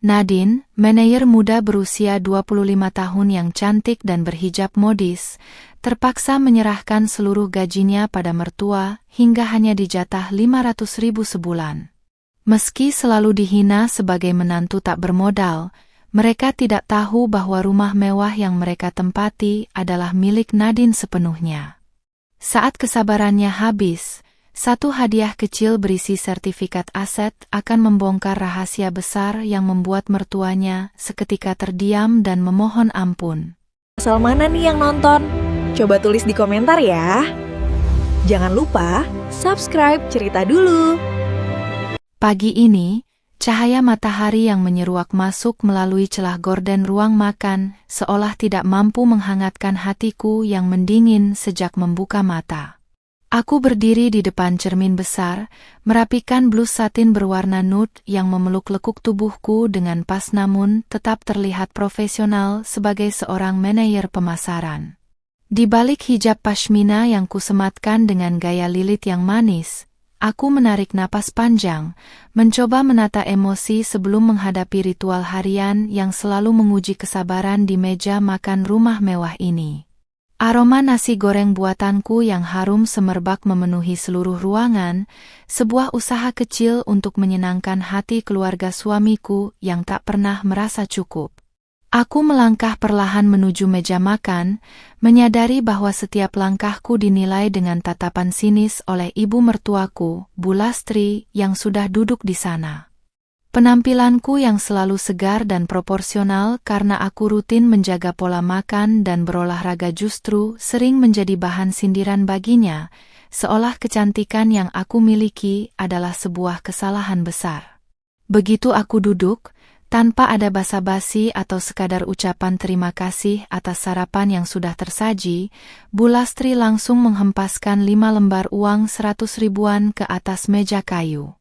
Nadine, manajer muda berusia 25 tahun yang cantik dan berhijab modis, terpaksa menyerahkan seluruh gajinya pada mertua hingga hanya dijatah 500.000 sebulan. Meski selalu dihina sebagai menantu tak bermodal, mereka tidak tahu bahwa rumah mewah yang mereka tempati adalah milik Nadine sepenuhnya. Saat kesabarannya habis, satu hadiah kecil berisi sertifikat aset akan membongkar rahasia besar yang membuat mertuanya seketika terdiam dan memohon ampun. Asal mana nih yang nonton? Coba tulis di komentar ya. Jangan lupa subscribe Cerita Dulu. Pagi ini, cahaya matahari yang menyeruak masuk melalui celah gorden ruang makan seolah tidak mampu menghangatkan hatiku yang mendingin sejak membuka mata. Aku berdiri di depan cermin besar, merapikan blus satin berwarna nude yang memeluk lekuk tubuhku dengan pas namun tetap terlihat profesional sebagai seorang manajer pemasaran. Di balik hijab pashmina yang kusematkan dengan gaya lilit yang manis, aku menarik napas panjang, mencoba menata emosi sebelum menghadapi ritual harian yang selalu menguji kesabaran di meja makan rumah mewah ini. Aroma nasi goreng buatanku yang harum semerbak memenuhi seluruh ruangan, sebuah usaha kecil untuk menyenangkan hati keluarga suamiku yang tak pernah merasa cukup. Aku melangkah perlahan menuju meja makan, menyadari bahwa setiap langkahku dinilai dengan tatapan sinis oleh ibu mertuaku, Bu Lastri, yang sudah duduk di sana. Penampilanku yang selalu segar dan proporsional karena aku rutin menjaga pola makan dan berolahraga justru sering menjadi bahan sindiran baginya, seolah kecantikan yang aku miliki adalah sebuah kesalahan besar. Begitu aku duduk, tanpa ada basa-basi atau sekadar ucapan terima kasih atas sarapan yang sudah tersaji, Bu Lastri langsung menghempaskan 5 lembar uang 100 ribuan ke atas meja kayu.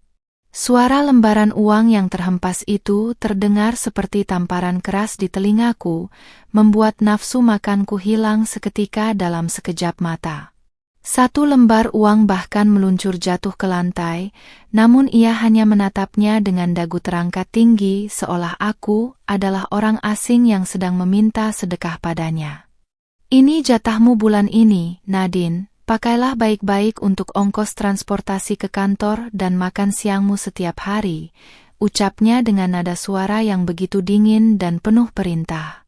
Suara lembaran uang yang terhempas itu terdengar seperti tamparan keras di telingaku, membuat nafsu makanku hilang seketika dalam sekejap mata. Satu lembar uang bahkan meluncur jatuh ke lantai, namun ia hanya menatapnya dengan dagu terangkat tinggi seolah aku adalah orang asing yang sedang meminta sedekah padanya. Ini jatahmu bulan ini, Nadine. Pakailah baik-baik untuk ongkos transportasi ke kantor dan makan siangmu setiap hari, ucapnya dengan nada suara yang begitu dingin dan penuh perintah.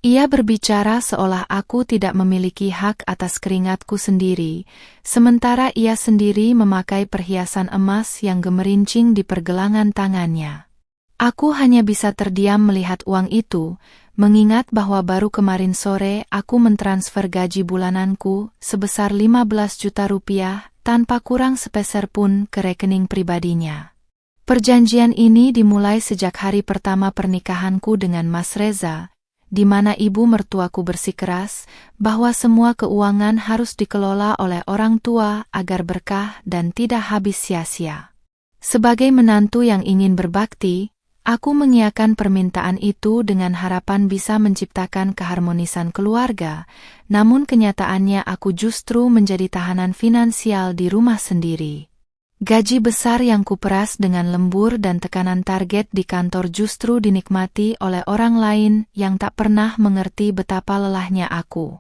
Ia berbicara seolah aku tidak memiliki hak atas keringatku sendiri, sementara ia sendiri memakai perhiasan emas yang gemerincing di pergelangan tangannya. Aku hanya bisa terdiam melihat uang itu, mengingat bahwa baru kemarin sore aku mentransfer gaji bulananku sebesar 15 juta rupiah tanpa kurang sepeser pun ke rekening pribadinya. Perjanjian ini dimulai sejak hari pertama pernikahanku dengan Mas Reza, di mana ibu mertuaku bersikeras bahwa semua keuangan harus dikelola oleh orang tua agar berkah dan tidak habis sia-sia. Sebagai menantu yang ingin berbakti, aku mengiyakan permintaan itu dengan harapan bisa menciptakan keharmonisan keluarga, namun kenyataannya aku justru menjadi tahanan finansial di rumah sendiri. Gaji besar yang kuperas dengan lembur dan tekanan target di kantor justru dinikmati oleh orang lain yang tak pernah mengerti betapa lelahnya aku.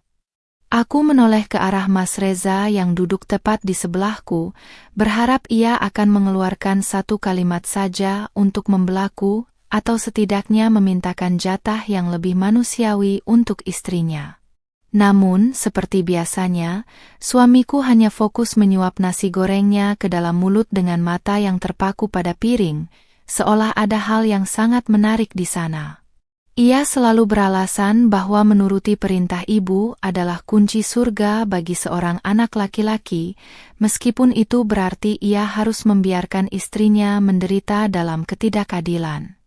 Aku menoleh ke arah Mas Reza yang duduk tepat di sebelahku, berharap ia akan mengeluarkan satu kalimat saja untuk membelaku, atau setidaknya memintakan jatah yang lebih manusiawi untuk istrinya. Namun, seperti biasanya, suamiku hanya fokus menyuap nasi gorengnya ke dalam mulut dengan mata yang terpaku pada piring, seolah ada hal yang sangat menarik di sana. Ia selalu beralasan bahwa menuruti perintah ibu adalah kunci surga bagi seorang anak laki-laki, meskipun itu berarti ia harus membiarkan istrinya menderita dalam ketidakadilan.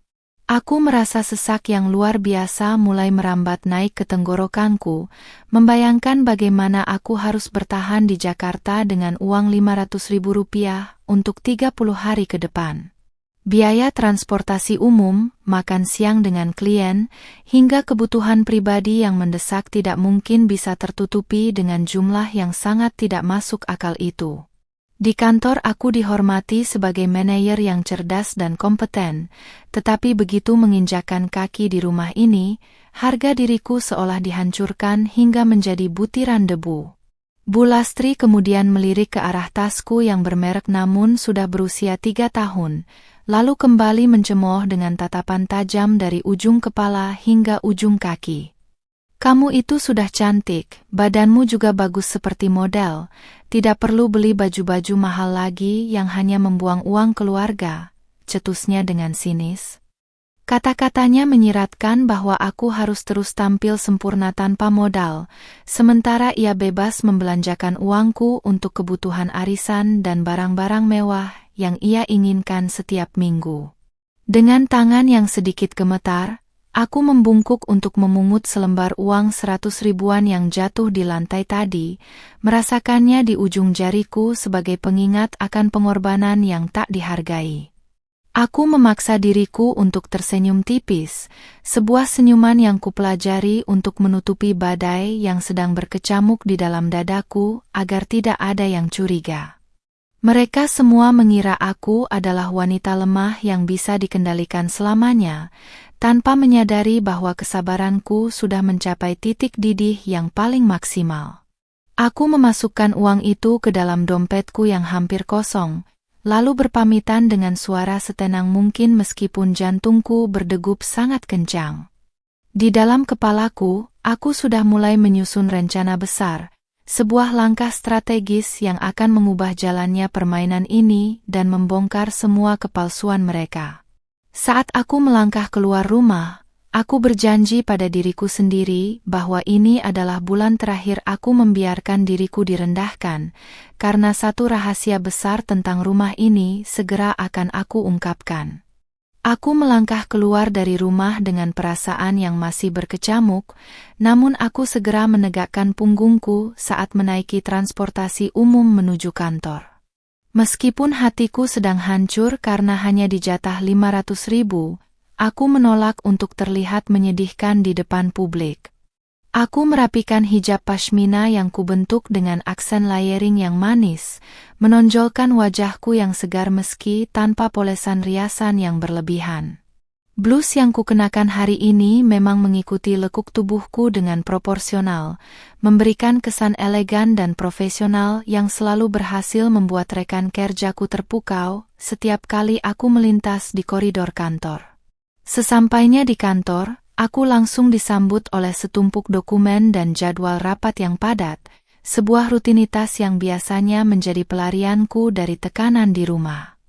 Aku merasa sesak yang luar biasa mulai merambat naik ke tenggorokanku, membayangkan bagaimana aku harus bertahan di Jakarta dengan uang 500 ribu rupiah untuk 30 hari ke depan. Biaya transportasi umum, makan siang dengan klien, hingga kebutuhan pribadi yang mendesak tidak mungkin bisa tertutupi dengan jumlah yang sangat tidak masuk akal itu. Di kantor aku dihormati sebagai manajer yang cerdas dan kompeten, tetapi begitu menginjakkan kaki di rumah ini, harga diriku seolah dihancurkan hingga menjadi butiran debu. Bu Lastri kemudian melirik ke arah tasku yang bermerek namun sudah berusia 3 tahun, lalu kembali mencemooh dengan tatapan tajam dari ujung kepala hingga ujung kaki. Kamu itu sudah cantik, badanmu juga bagus seperti model, tidak perlu beli baju-baju mahal lagi yang hanya membuang uang keluarga, cetusnya dengan sinis. Kata-katanya menyiratkan bahwa aku harus terus tampil sempurna tanpa modal, sementara ia bebas membelanjakan uangku untuk kebutuhan arisan dan barang-barang mewah yang ia inginkan setiap minggu. Dengan tangan yang sedikit gemetar, aku membungkuk untuk memungut selembar uang 100 ribuan yang jatuh di lantai tadi, merasakannya di ujung jariku sebagai pengingat akan pengorbanan yang tak dihargai. Aku memaksa diriku untuk tersenyum tipis, sebuah senyuman yang kupelajari untuk menutupi badai yang sedang berkecamuk di dalam dadaku agar tidak ada yang curiga. Mereka semua mengira aku adalah wanita lemah yang bisa dikendalikan selamanya, tanpa menyadari bahwa kesabaranku sudah mencapai titik didih yang paling maksimal. Aku memasukkan uang itu ke dalam dompetku yang hampir kosong, lalu berpamitan dengan suara setenang mungkin meskipun jantungku berdegup sangat kencang. Di dalam kepalaku, aku sudah mulai menyusun rencana besar, sebuah langkah strategis yang akan mengubah jalannya permainan ini dan membongkar semua kepalsuan mereka. Saat aku melangkah keluar rumah, aku berjanji pada diriku sendiri bahwa ini adalah bulan terakhir aku membiarkan diriku direndahkan, karena satu rahasia besar tentang rumah ini segera akan aku ungkapkan. Aku melangkah keluar dari rumah dengan perasaan yang masih berkecamuk, namun aku segera menegakkan punggungku saat menaiki transportasi umum menuju kantor. Meskipun hatiku sedang hancur karena hanya dijatah 500 ribu, aku menolak untuk terlihat menyedihkan di depan publik. Aku merapikan hijab pashmina yang kubentuk dengan aksen layering yang manis, menonjolkan wajahku yang segar meski tanpa polesan riasan yang berlebihan. Blus yang kukenakan hari ini memang mengikuti lekuk tubuhku dengan proporsional, memberikan kesan elegan dan profesional yang selalu berhasil membuat rekan kerjaku terpukau setiap kali aku melintas di koridor kantor. Sesampainya di kantor, aku langsung disambut oleh setumpuk dokumen dan jadwal rapat yang padat, sebuah rutinitas yang biasanya menjadi pelarianku dari tekanan di rumah.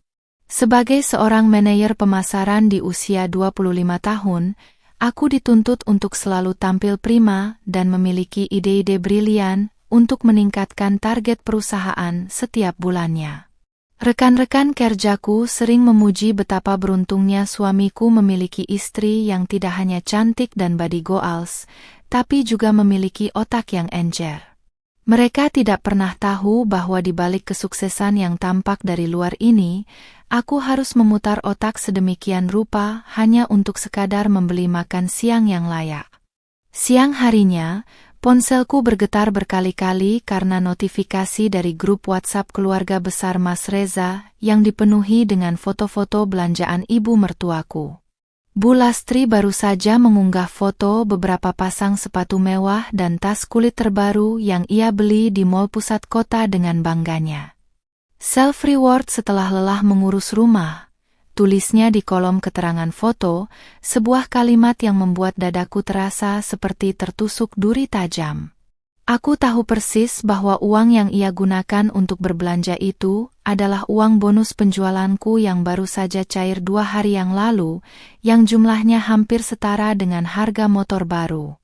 Sebagai seorang manajer pemasaran di usia 25 tahun, aku dituntut untuk selalu tampil prima dan memiliki ide-ide brilian untuk meningkatkan target perusahaan setiap bulannya. Rekan-rekan kerjaku sering memuji betapa beruntungnya suamiku memiliki istri yang tidak hanya cantik dan body goals, tapi juga memiliki otak yang encer. Mereka tidak pernah tahu bahwa di balik kesuksesan yang tampak dari luar ini, aku harus memutar otak sedemikian rupa hanya untuk sekadar membeli makan siang yang layak. Siang harinya, ponselku bergetar berkali-kali karena notifikasi dari grup WhatsApp keluarga besar Mas Reza yang dipenuhi dengan foto-foto belanjaan ibu mertuaku. Bu Lastri baru saja mengunggah foto beberapa pasang sepatu mewah dan tas kulit terbaru yang ia beli di mall pusat kota dengan bangganya. Self-reward setelah lelah mengurus rumah, tulisnya di kolom keterangan foto, sebuah kalimat yang membuat dadaku terasa seperti tertusuk duri tajam. Aku tahu persis bahwa uang yang ia gunakan untuk berbelanja itu adalah uang bonus penjualanku yang baru saja cair 2 hari yang lalu, yang jumlahnya hampir setara dengan harga motor baru.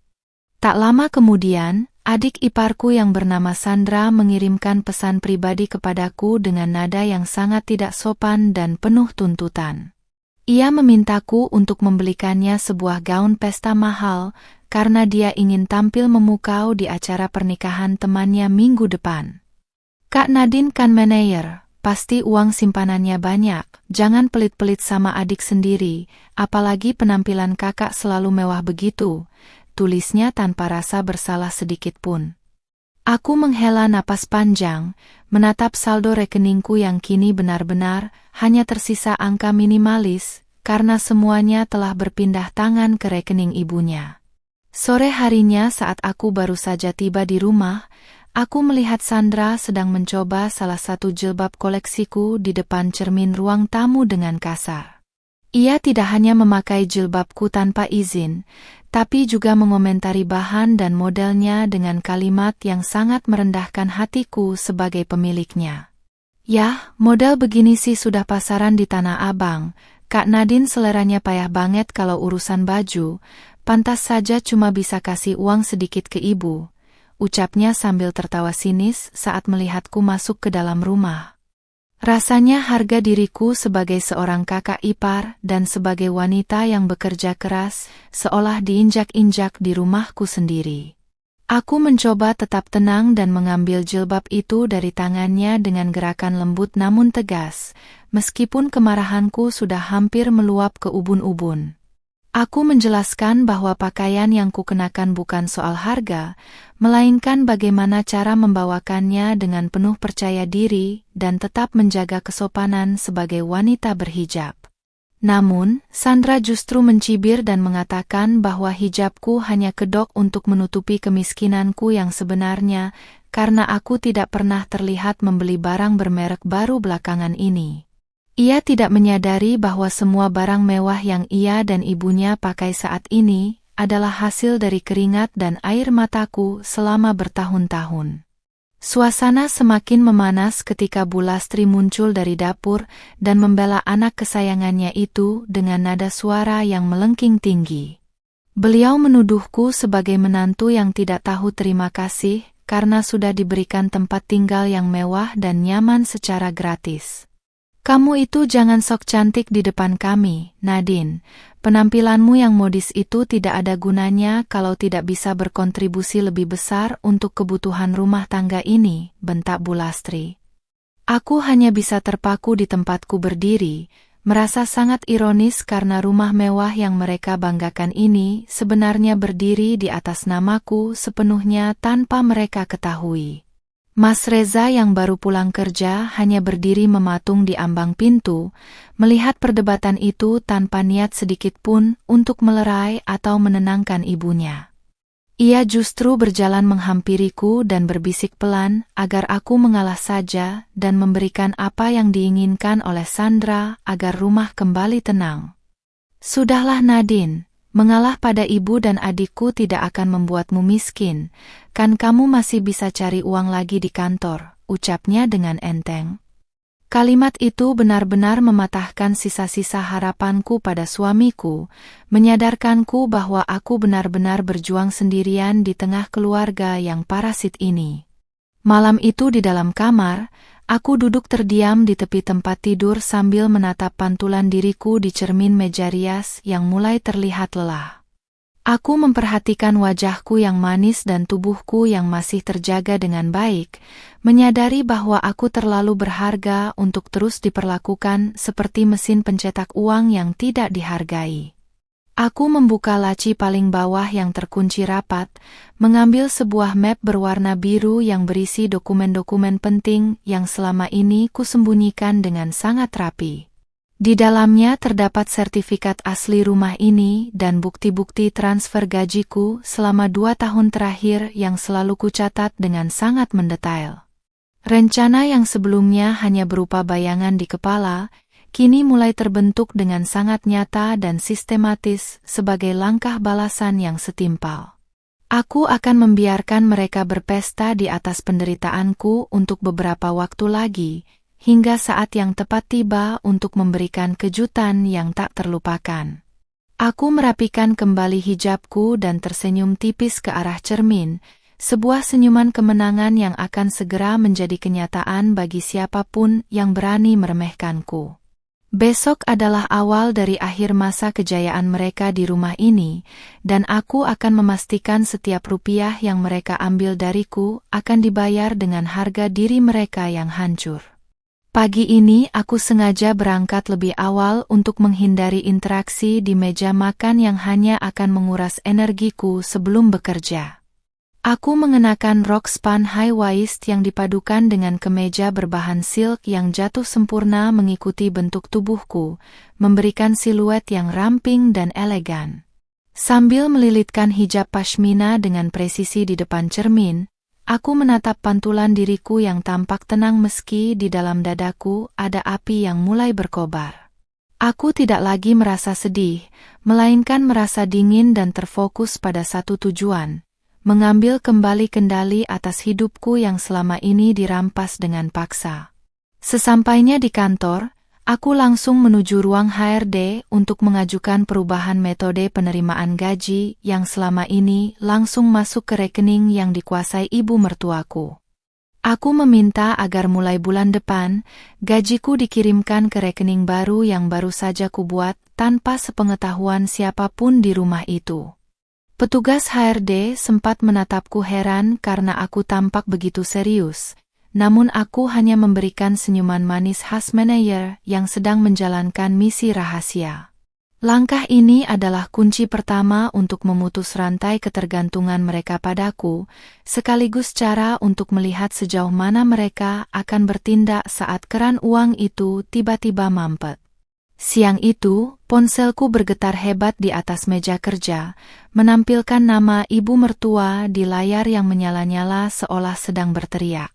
Tak lama kemudian, adik iparku yang bernama Sandra mengirimkan pesan pribadi kepadaku dengan nada yang sangat tidak sopan dan penuh tuntutan. Ia memintaku untuk membelikannya sebuah gaun pesta mahal, karena dia ingin tampil memukau di acara pernikahan temannya minggu depan. Kak Nadine kan manajer, pasti uang simpanannya banyak, jangan pelit-pelit sama adik sendiri, apalagi penampilan kakak selalu mewah begitu, tulisnya tanpa rasa bersalah sedikit pun. Aku menghela napas panjang, menatap saldo rekeningku yang kini benar-benar hanya tersisa angka minimalis, karena semuanya telah berpindah tangan ke rekening ibunya. Sore harinya saat aku baru saja tiba di rumah, aku melihat Sandra sedang mencoba salah satu jilbab koleksiku di depan cermin ruang tamu dengan kasar. Ia tidak hanya memakai jilbabku tanpa izin, tapi juga mengomentari bahan dan modelnya dengan kalimat yang sangat merendahkan hatiku sebagai pemiliknya. Yah, model begini sih sudah pasaran di Tanah Abang. Kak Nadine seleranya payah banget kalau urusan baju, pantas saja cuma bisa kasih uang sedikit ke ibu, ucapnya sambil tertawa sinis saat melihatku masuk ke dalam rumah. Rasanya harga diriku sebagai seorang kakak ipar dan sebagai wanita yang bekerja keras seolah diinjak-injak di rumahku sendiri. Aku mencoba tetap tenang dan mengambil jilbab itu dari tangannya dengan gerakan lembut namun tegas, meskipun kemarahanku sudah hampir meluap ke ubun-ubun. Aku menjelaskan bahwa pakaian yang kukenakan bukan soal harga, melainkan bagaimana cara membawakannya dengan penuh percaya diri dan tetap menjaga kesopanan sebagai wanita berhijab. Namun, Sandra justru mencibir dan mengatakan bahwa hijabku hanya kedok untuk menutupi kemiskinanku yang sebenarnya, karena aku tidak pernah terlihat membeli barang bermerek baru belakangan ini. Ia tidak menyadari bahwa semua barang mewah yang ia dan ibunya pakai saat ini adalah hasil dari keringat dan air mataku selama bertahun-tahun. Suasana semakin memanas ketika Bu Lastri muncul dari dapur dan membela anak kesayangannya itu dengan nada suara yang melengking tinggi. Beliau menuduhku sebagai menantu yang tidak tahu terima kasih karena sudah diberikan tempat tinggal yang mewah dan nyaman secara gratis. Kamu itu jangan sok cantik di depan kami, Nadine. Penampilanmu yang modis itu tidak ada gunanya kalau tidak bisa berkontribusi lebih besar untuk kebutuhan rumah tangga ini, bentak Bu Lastri. Aku hanya bisa terpaku di tempatku berdiri, merasa sangat ironis karena rumah mewah yang mereka banggakan ini sebenarnya berdiri di atas namaku sepenuhnya tanpa mereka ketahui. Mas Reza yang baru pulang kerja hanya berdiri mematung di ambang pintu, melihat perdebatan itu tanpa niat sedikit pun untuk melerai atau menenangkan ibunya. Ia justru berjalan menghampiriku dan berbisik pelan agar aku mengalah saja dan memberikan apa yang diinginkan oleh Sandra agar rumah kembali tenang. Sudahlah Nadine. Mengalah pada ibu dan adikku tidak akan membuatmu miskin, kan kamu masih bisa cari uang lagi di kantor, ucapnya dengan enteng. Kalimat itu benar-benar mematahkan sisa-sisa harapanku pada suamiku, menyadarkanku bahwa aku benar-benar berjuang sendirian di tengah keluarga yang parasit ini. Malam itu di dalam kamar, aku duduk terdiam di tepi tempat tidur sambil menatap pantulan diriku di cermin meja rias yang mulai terlihat lelah. Aku memperhatikan wajahku yang manis dan tubuhku yang masih terjaga dengan baik, menyadari bahwa aku terlalu berharga untuk terus diperlakukan seperti mesin pencetak uang yang tidak dihargai. Aku membuka laci paling bawah yang terkunci rapat, mengambil sebuah map berwarna biru yang berisi dokumen-dokumen penting yang selama ini kusembunyikan dengan sangat rapi. Di dalamnya terdapat sertifikat asli rumah ini dan bukti-bukti transfer gajiku selama 2 tahun terakhir yang selalu kucatat dengan sangat mendetail. Rencana yang sebelumnya hanya berupa bayangan di kepala, kini mulai terbentuk dengan sangat nyata dan sistematis sebagai langkah balasan yang setimpal. Aku akan membiarkan mereka berpesta di atas penderitaanku untuk beberapa waktu lagi, hingga saat yang tepat tiba untuk memberikan kejutan yang tak terlupakan. Aku merapikan kembali hijabku dan tersenyum tipis ke arah cermin, sebuah senyuman kemenangan yang akan segera menjadi kenyataan bagi siapapun yang berani meremehkanku. Besok adalah awal dari akhir masa kejayaan mereka di rumah ini, dan aku akan memastikan setiap rupiah yang mereka ambil dariku akan dibayar dengan harga diri mereka yang hancur. Pagi ini aku sengaja berangkat lebih awal untuk menghindari interaksi di meja makan yang hanya akan menguras energiku sebelum bekerja. Aku mengenakan rok span high waist yang dipadukan dengan kemeja berbahan silk yang jatuh sempurna mengikuti bentuk tubuhku, memberikan siluet yang ramping dan elegan. Sambil melilitkan hijab pashmina dengan presisi di depan cermin, aku menatap pantulan diriku yang tampak tenang meski di dalam dadaku ada api yang mulai berkobar. Aku tidak lagi merasa sedih, melainkan merasa dingin dan terfokus pada satu tujuan. Mengambil kembali kendali atas hidupku yang selama ini dirampas dengan paksa. Sesampainya di kantor, aku langsung menuju ruang HRD untuk mengajukan perubahan metode penerimaan gaji yang selama ini langsung masuk ke rekening yang dikuasai ibu mertuaku. Aku meminta agar mulai bulan depan, gajiku dikirimkan ke rekening baru yang baru saja kubuat tanpa sepengetahuan siapapun di rumah itu. Petugas HRD sempat menatapku heran karena aku tampak begitu serius, namun aku hanya memberikan senyuman manis khas manajer yang sedang menjalankan misi rahasia. Langkah ini adalah kunci pertama untuk memutus rantai ketergantungan mereka padaku, sekaligus cara untuk melihat sejauh mana mereka akan bertindak saat keran uang itu tiba-tiba mampet. Siang itu, ponselku bergetar hebat di atas meja kerja, menampilkan nama ibu mertua di layar yang menyala-nyala seolah sedang berteriak.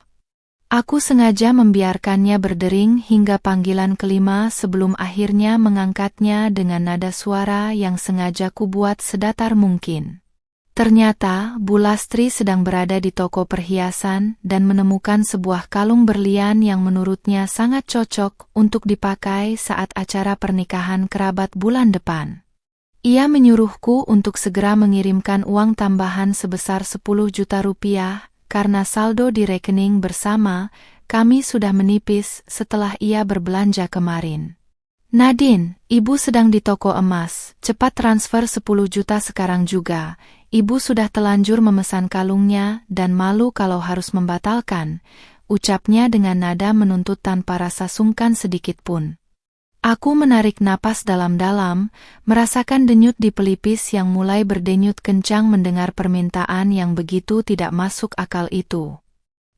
Aku sengaja membiarkannya berdering hingga panggilan kelima sebelum akhirnya mengangkatnya dengan nada suara yang sengaja kubuat sedatar mungkin. Ternyata, Bu Lastri sedang berada di toko perhiasan dan menemukan sebuah kalung berlian yang menurutnya sangat cocok untuk dipakai saat acara pernikahan kerabat bulan depan. Ia menyuruhku untuk segera mengirimkan uang tambahan sebesar 10 juta rupiah, karena saldo di rekening bersama kami sudah menipis setelah ia berbelanja kemarin. Nadine, ibu sedang di toko emas, cepat transfer 10 juta sekarang juga. Ibu sudah telanjur memesan kalungnya dan malu kalau harus membatalkan, ucapnya dengan nada menuntut tanpa rasa sungkan sedikit pun. Aku menarik napas dalam-dalam, merasakan denyut di pelipis yang mulai berdenyut kencang mendengar permintaan yang begitu tidak masuk akal itu.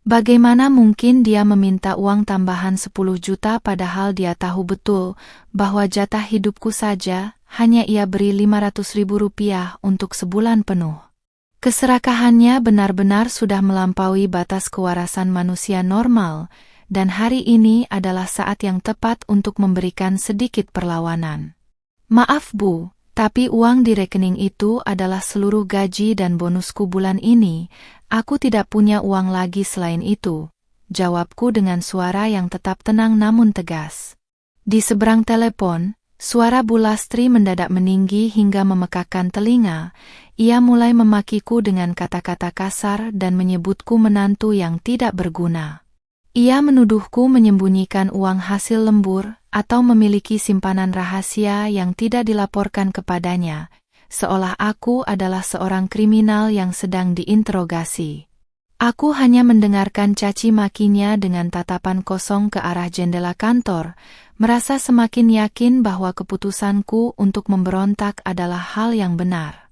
Bagaimana mungkin dia meminta uang tambahan 10 juta padahal dia tahu betul bahwa jatah hidupku saja hanya ia beri 500 ribu rupiah untuk sebulan penuh. Keserakahannya benar-benar sudah melampaui batas kewarasan manusia normal, dan hari ini adalah saat yang tepat untuk memberikan sedikit perlawanan. Maaf Bu, tapi uang di rekening itu adalah seluruh gaji dan bonusku bulan ini. Aku tidak punya uang lagi selain itu, jawabku dengan suara yang tetap tenang namun tegas. Di seberang telepon, suara Bu Lastri mendadak meninggi hingga memekakkan telinga. Ia mulai memakiku dengan kata-kata kasar dan menyebutku menantu yang tidak berguna. Ia menuduhku menyembunyikan uang hasil lembur atau memiliki simpanan rahasia yang tidak dilaporkan kepadanya, seolah aku adalah seorang kriminal yang sedang diinterogasi. Aku hanya mendengarkan caci makinya dengan tatapan kosong ke arah jendela kantor, merasa semakin yakin bahwa keputusanku untuk memberontak adalah hal yang benar.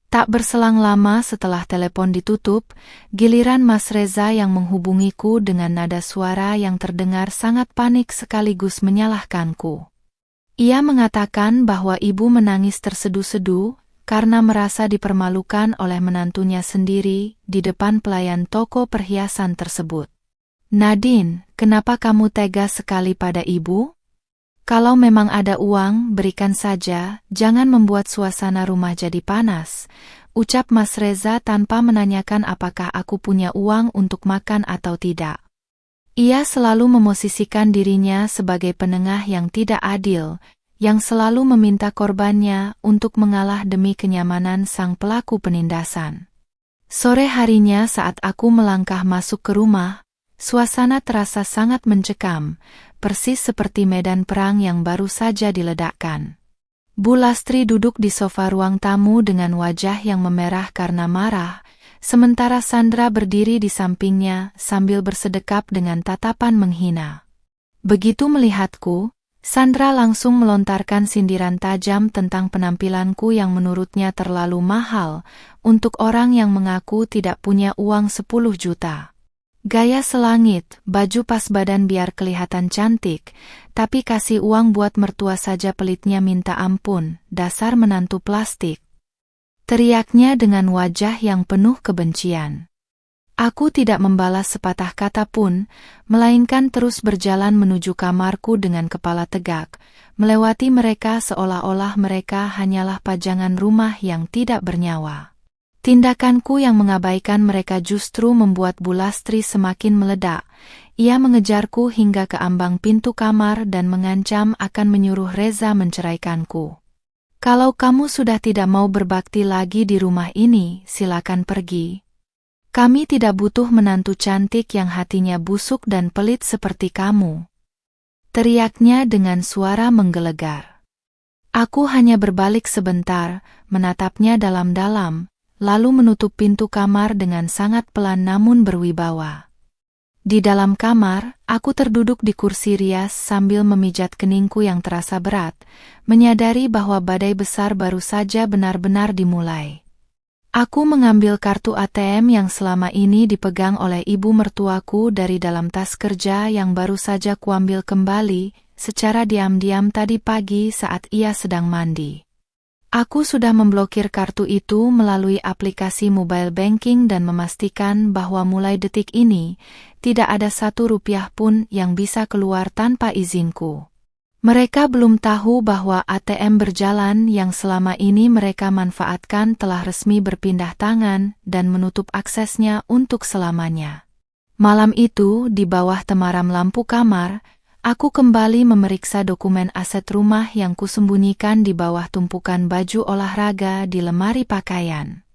Tak berselang lama setelah telepon ditutup, giliran Mas Reza yang menghubungiku dengan nada suara yang terdengar sangat panik sekaligus menyalahkanku. Ia mengatakan bahwa ibu menangis tersedu-sedu karena merasa dipermalukan oleh menantunya sendiri di depan pelayan toko perhiasan tersebut. Nadine, kenapa kamu tega sekali pada ibu? Kalau memang ada uang, berikan saja, jangan membuat suasana rumah jadi panas, ucap Mas Reza tanpa menanyakan apakah aku punya uang untuk makan atau tidak. Ia selalu memosisikan dirinya sebagai penengah yang tidak adil, yang selalu meminta korbannya untuk mengalah demi kenyamanan sang pelaku penindasan. Sore harinya saat aku melangkah masuk ke rumah, suasana terasa sangat mencekam, persis seperti medan perang yang baru saja diledakkan. Bu Lastri duduk di sofa ruang tamu dengan wajah yang memerah karena marah, sementara Sandra berdiri di sampingnya sambil bersedekap dengan tatapan menghina. Begitu melihatku, Sandra langsung melontarkan sindiran tajam tentang penampilanku yang menurutnya terlalu mahal untuk orang yang mengaku tidak punya uang 10 juta. Gaya selangit, baju pas badan biar kelihatan cantik, tapi kasih uang buat mertua saja pelitnya minta ampun, dasar menantu plastik. Teriaknya dengan wajah yang penuh kebencian. Aku tidak membalas sepatah kata pun, melainkan terus berjalan menuju kamarku dengan kepala tegak, melewati mereka seolah-olah mereka hanyalah pajangan rumah yang tidak bernyawa. Tindakanku yang mengabaikan mereka justru membuat Bu Lastri semakin meledak. Ia mengejarku hingga ke ambang pintu kamar dan mengancam akan menyuruh Reza menceraikanku. Kalau kamu sudah tidak mau berbakti lagi di rumah ini, silakan pergi. Kami tidak butuh menantu cantik yang hatinya busuk dan pelit seperti kamu. Teriaknya dengan suara menggelegar. Aku hanya berbalik sebentar, menatapnya dalam-dalam, lalu menutup pintu kamar dengan sangat pelan namun berwibawa. Di dalam kamar, aku terduduk di kursi rias sambil memijat keningku yang terasa berat, menyadari bahwa badai besar baru saja benar-benar dimulai. Aku mengambil kartu ATM yang selama ini dipegang oleh ibu mertuaku dari dalam tas kerja yang baru saja kuambil kembali, secara diam-diam tadi pagi saat ia sedang mandi. Aku sudah memblokir kartu itu melalui aplikasi mobile banking dan memastikan bahwa mulai detik ini, tidak ada 1 rupiah pun yang bisa keluar tanpa izinku. Mereka belum tahu bahwa ATM berjalan yang selama ini mereka manfaatkan telah resmi berpindah tangan dan menutup aksesnya untuk selamanya. Malam itu, di bawah temaram lampu kamar, aku kembali memeriksa dokumen aset rumah yang kusembunyikan di bawah tumpukan baju olahraga di lemari pakaian.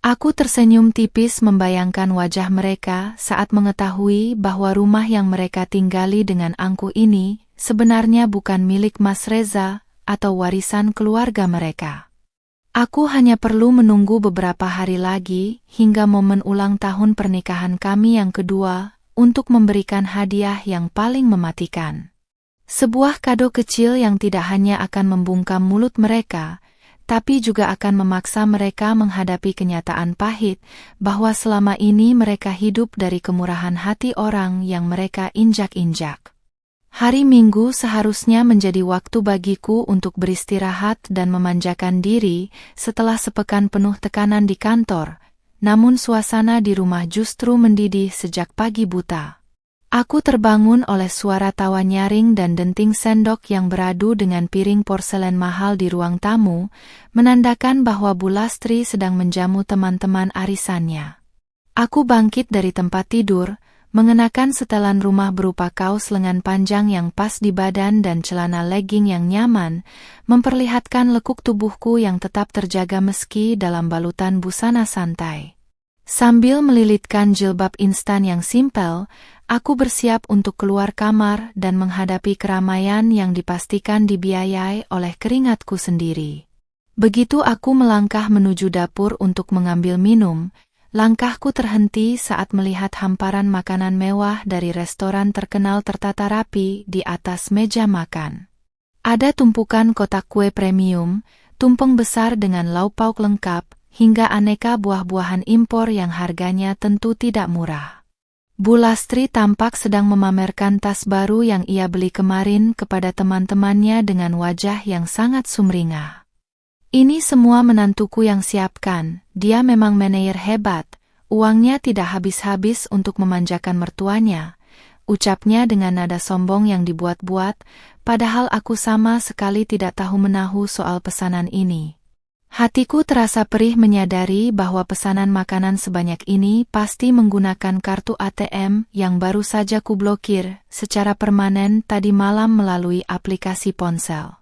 Aku tersenyum tipis membayangkan wajah mereka saat mengetahui bahwa rumah yang mereka tinggali dengan angkuh ini sebenarnya bukan milik Mas Reza atau warisan keluarga mereka. Aku hanya perlu menunggu beberapa hari lagi hingga momen ulang tahun pernikahan kami yang kedua untuk memberikan hadiah yang paling mematikan. Sebuah kado kecil yang tidak hanya akan membungkam mulut mereka, tapi juga akan memaksa mereka menghadapi kenyataan pahit bahwa selama ini mereka hidup dari kemurahan hati orang yang mereka injak-injak. Hari Minggu seharusnya menjadi waktu bagiku untuk beristirahat dan memanjakan diri setelah sepekan penuh tekanan di kantor, namun suasana di rumah justru mendidih sejak pagi buta. Aku terbangun oleh suara tawa nyaring dan denting sendok yang beradu dengan piring porselen mahal di ruang tamu, menandakan bahwa Bu Lastri sedang menjamu teman-teman arisannya. Aku bangkit dari tempat tidur, mengenakan setelan rumah berupa kaos lengan panjang yang pas di badan dan celana legging yang nyaman, memperlihatkan lekuk tubuhku yang tetap terjaga meski dalam balutan busana santai. Sambil melilitkan jilbab instan yang simpel, aku bersiap untuk keluar kamar dan menghadapi keramaian yang dipastikan dibiayai oleh keringatku sendiri. Begitu aku melangkah menuju dapur untuk mengambil minum, langkahku terhenti saat melihat hamparan makanan mewah dari restoran terkenal tertata rapi di atas meja makan. Ada tumpukan kotak kue premium, tumpeng besar dengan lauk pauk lengkap, hingga aneka buah-buahan impor yang harganya tentu tidak murah. Bu Lastri tampak sedang memamerkan tas baru yang ia beli kemarin kepada teman-temannya dengan wajah yang sangat sumringah. Ini semua menantuku yang siapkan, dia memang manajer hebat, uangnya tidak habis-habis untuk memanjakan mertuanya, ucapnya dengan nada sombong yang dibuat-buat, padahal aku sama sekali tidak tahu menahu soal pesanan ini. Hatiku terasa perih menyadari bahwa pesanan makanan sebanyak ini pasti menggunakan kartu ATM yang baru saja kublokir secara permanen tadi malam melalui aplikasi ponsel.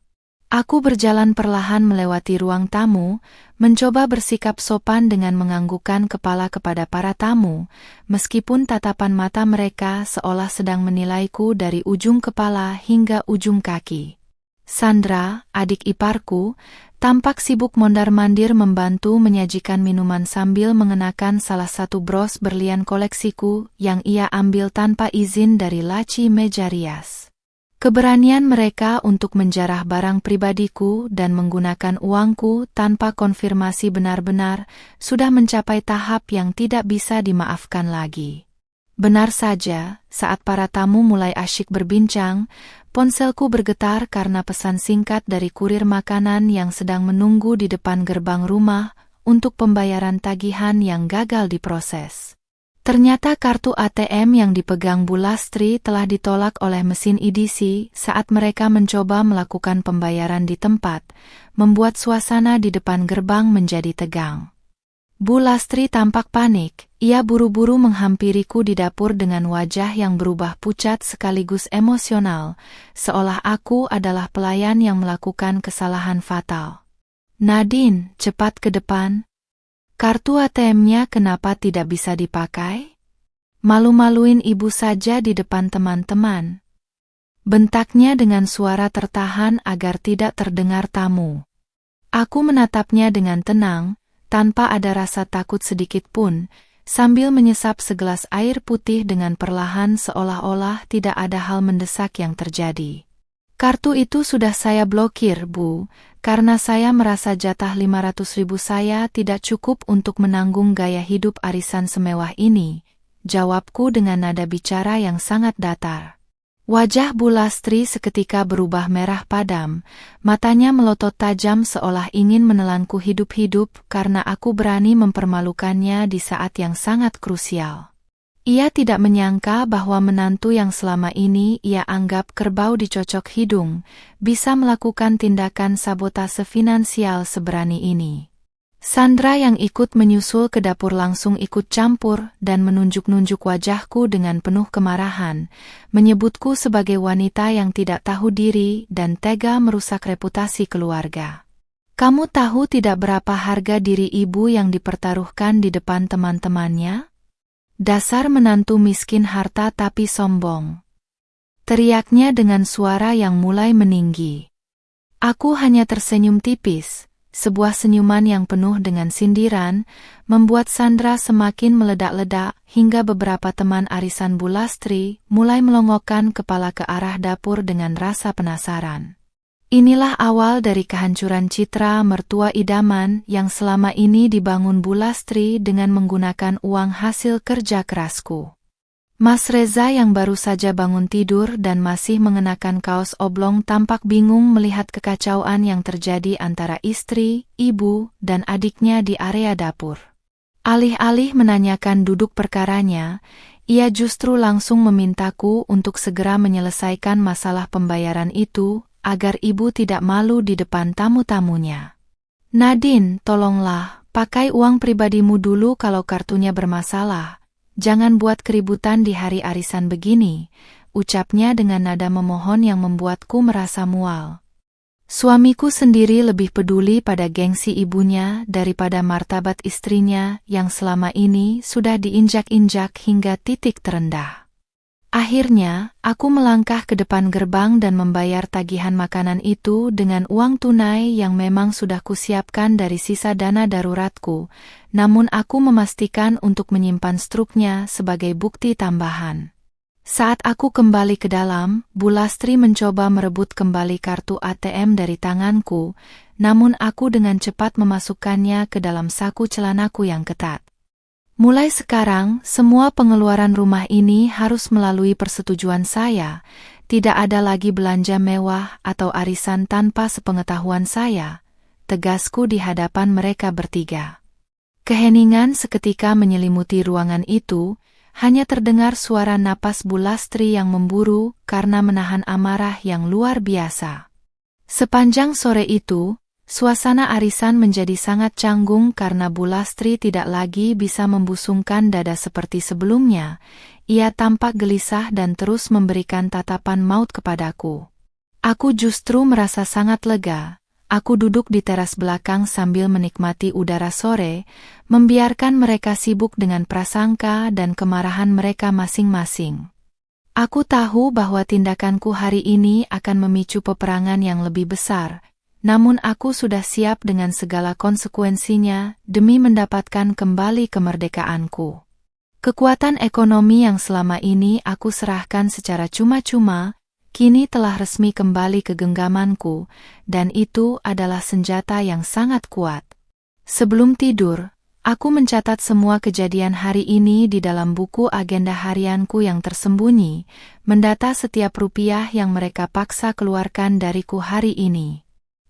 Aku berjalan perlahan melewati ruang tamu, mencoba bersikap sopan dengan menganggukkan kepala kepada para tamu, meskipun tatapan mata mereka seolah sedang menilaiku dari ujung kepala hingga ujung kaki. Sandra, adik iparku, tampak sibuk mondar-mandir membantu menyajikan minuman sambil mengenakan salah satu bros berlian koleksiku yang ia ambil tanpa izin dari laci meja rias. Keberanian mereka untuk menjarah barang pribadiku dan menggunakan uangku tanpa konfirmasi benar-benar sudah mencapai tahap yang tidak bisa dimaafkan lagi. Benar saja, saat para tamu mulai asyik berbincang, ponselku bergetar karena pesan singkat dari kurir makanan yang sedang menunggu di depan gerbang rumah untuk pembayaran tagihan yang gagal diproses. Ternyata kartu ATM yang dipegang Bu Lastri telah ditolak oleh mesin EDC saat mereka mencoba melakukan pembayaran di tempat, membuat suasana di depan gerbang menjadi tegang. Bu Lastri tampak panik, ia buru-buru menghampiriku di dapur dengan wajah yang berubah pucat sekaligus emosional, seolah aku adalah pelayan yang melakukan kesalahan fatal. "Nadine, cepat ke depan. Kartu ATM-nya kenapa tidak bisa dipakai? Malu-maluin ibu saja di depan teman-teman." Bentaknya dengan suara tertahan agar tidak terdengar tamu. Aku menatapnya dengan tenang, tanpa ada rasa takut sedikit pun, sambil menyesap segelas air putih dengan perlahan seolah-olah tidak ada hal mendesak yang terjadi. "Kartu itu sudah saya blokir, Bu, karena saya merasa jatah 500.000 saya tidak cukup untuk menanggung gaya hidup arisan semewah ini," jawabku dengan nada bicara yang sangat datar. Wajah Bu Lastri seketika berubah merah padam, matanya melotot tajam seolah ingin menelanku hidup-hidup karena aku berani mempermalukannya di saat yang sangat krusial. Ia tidak menyangka bahwa menantu yang selama ini ia anggap kerbau dicocok hidung, bisa melakukan tindakan sabotase finansial seberani ini. Sandra yang ikut menyusul ke dapur langsung ikut campur dan menunjuk-nunjuk wajahku dengan penuh kemarahan, menyebutku sebagai wanita yang tidak tahu diri dan tega merusak reputasi keluarga. "Kamu tahu tidak berapa harga diri ibu yang dipertaruhkan di depan teman-temannya? Dasar menantu miskin harta tapi sombong," teriaknya dengan suara yang mulai meninggi. Aku hanya tersenyum tipis. Sebuah senyuman yang penuh dengan sindiran, membuat Sandra semakin meledak-ledak hingga beberapa teman arisan Bu Lastri mulai melongokkan kepala ke arah dapur dengan rasa penasaran. Inilah awal dari kehancuran citra mertua idaman yang selama ini dibangun Bu Lastri dengan menggunakan uang hasil kerja kerasku. Mas Reza yang baru saja bangun tidur dan masih mengenakan kaos oblong tampak bingung melihat kekacauan yang terjadi antara istri, ibu, dan adiknya di area dapur. Alih-alih menanyakan duduk perkaranya, ia justru langsung memintaku untuk segera menyelesaikan masalah pembayaran itu, agar ibu tidak malu di depan tamu-tamunya. "Nadine, tolonglah, pakai uang pribadimu dulu kalau kartunya bermasalah. Jangan buat keributan di hari arisan begini," ucapnya dengan nada memohon yang membuatku merasa mual. Suamiku sendiri lebih peduli pada gengsi ibunya daripada martabat istrinya yang selama ini sudah diinjak-injak hingga titik terendah. Akhirnya, aku melangkah ke depan gerbang dan membayar tagihan makanan itu dengan uang tunai yang memang sudah kusiapkan dari sisa dana daruratku, namun aku memastikan untuk menyimpan struknya sebagai bukti tambahan. Saat aku kembali ke dalam, Bu Lastri mencoba merebut kembali kartu ATM dari tanganku, namun aku dengan cepat memasukkannya ke dalam saku celanaku yang ketat. "Mulai sekarang, semua pengeluaran rumah ini harus melalui persetujuan saya. Tidak ada lagi belanja mewah atau arisan tanpa sepengetahuan saya," tegasku di hadapan mereka bertiga. Keheningan seketika menyelimuti ruangan itu, hanya terdengar suara napas Bu Lastri yang memburu karena menahan amarah yang luar biasa. Sepanjang sore itu, suasana arisan menjadi sangat canggung karena Bu Lastri tidak lagi bisa membusungkan dada seperti sebelumnya. Ia tampak gelisah dan terus memberikan tatapan maut kepadaku. Aku justru merasa sangat lega. Aku duduk di teras belakang sambil menikmati udara sore, membiarkan mereka sibuk dengan prasangka dan kemarahan mereka masing-masing. Aku tahu bahwa tindakanku hari ini akan memicu peperangan yang lebih besar, namun aku sudah siap dengan segala konsekuensinya demi mendapatkan kembali kemerdekaanku. Kekuatan ekonomi yang selama ini aku serahkan secara cuma-cuma, kini telah resmi kembali ke genggamanku, dan itu adalah senjata yang sangat kuat. Sebelum tidur, aku mencatat semua kejadian hari ini di dalam buku agenda harianku yang tersembunyi, mendata setiap rupiah yang mereka paksa keluarkan dariku hari ini.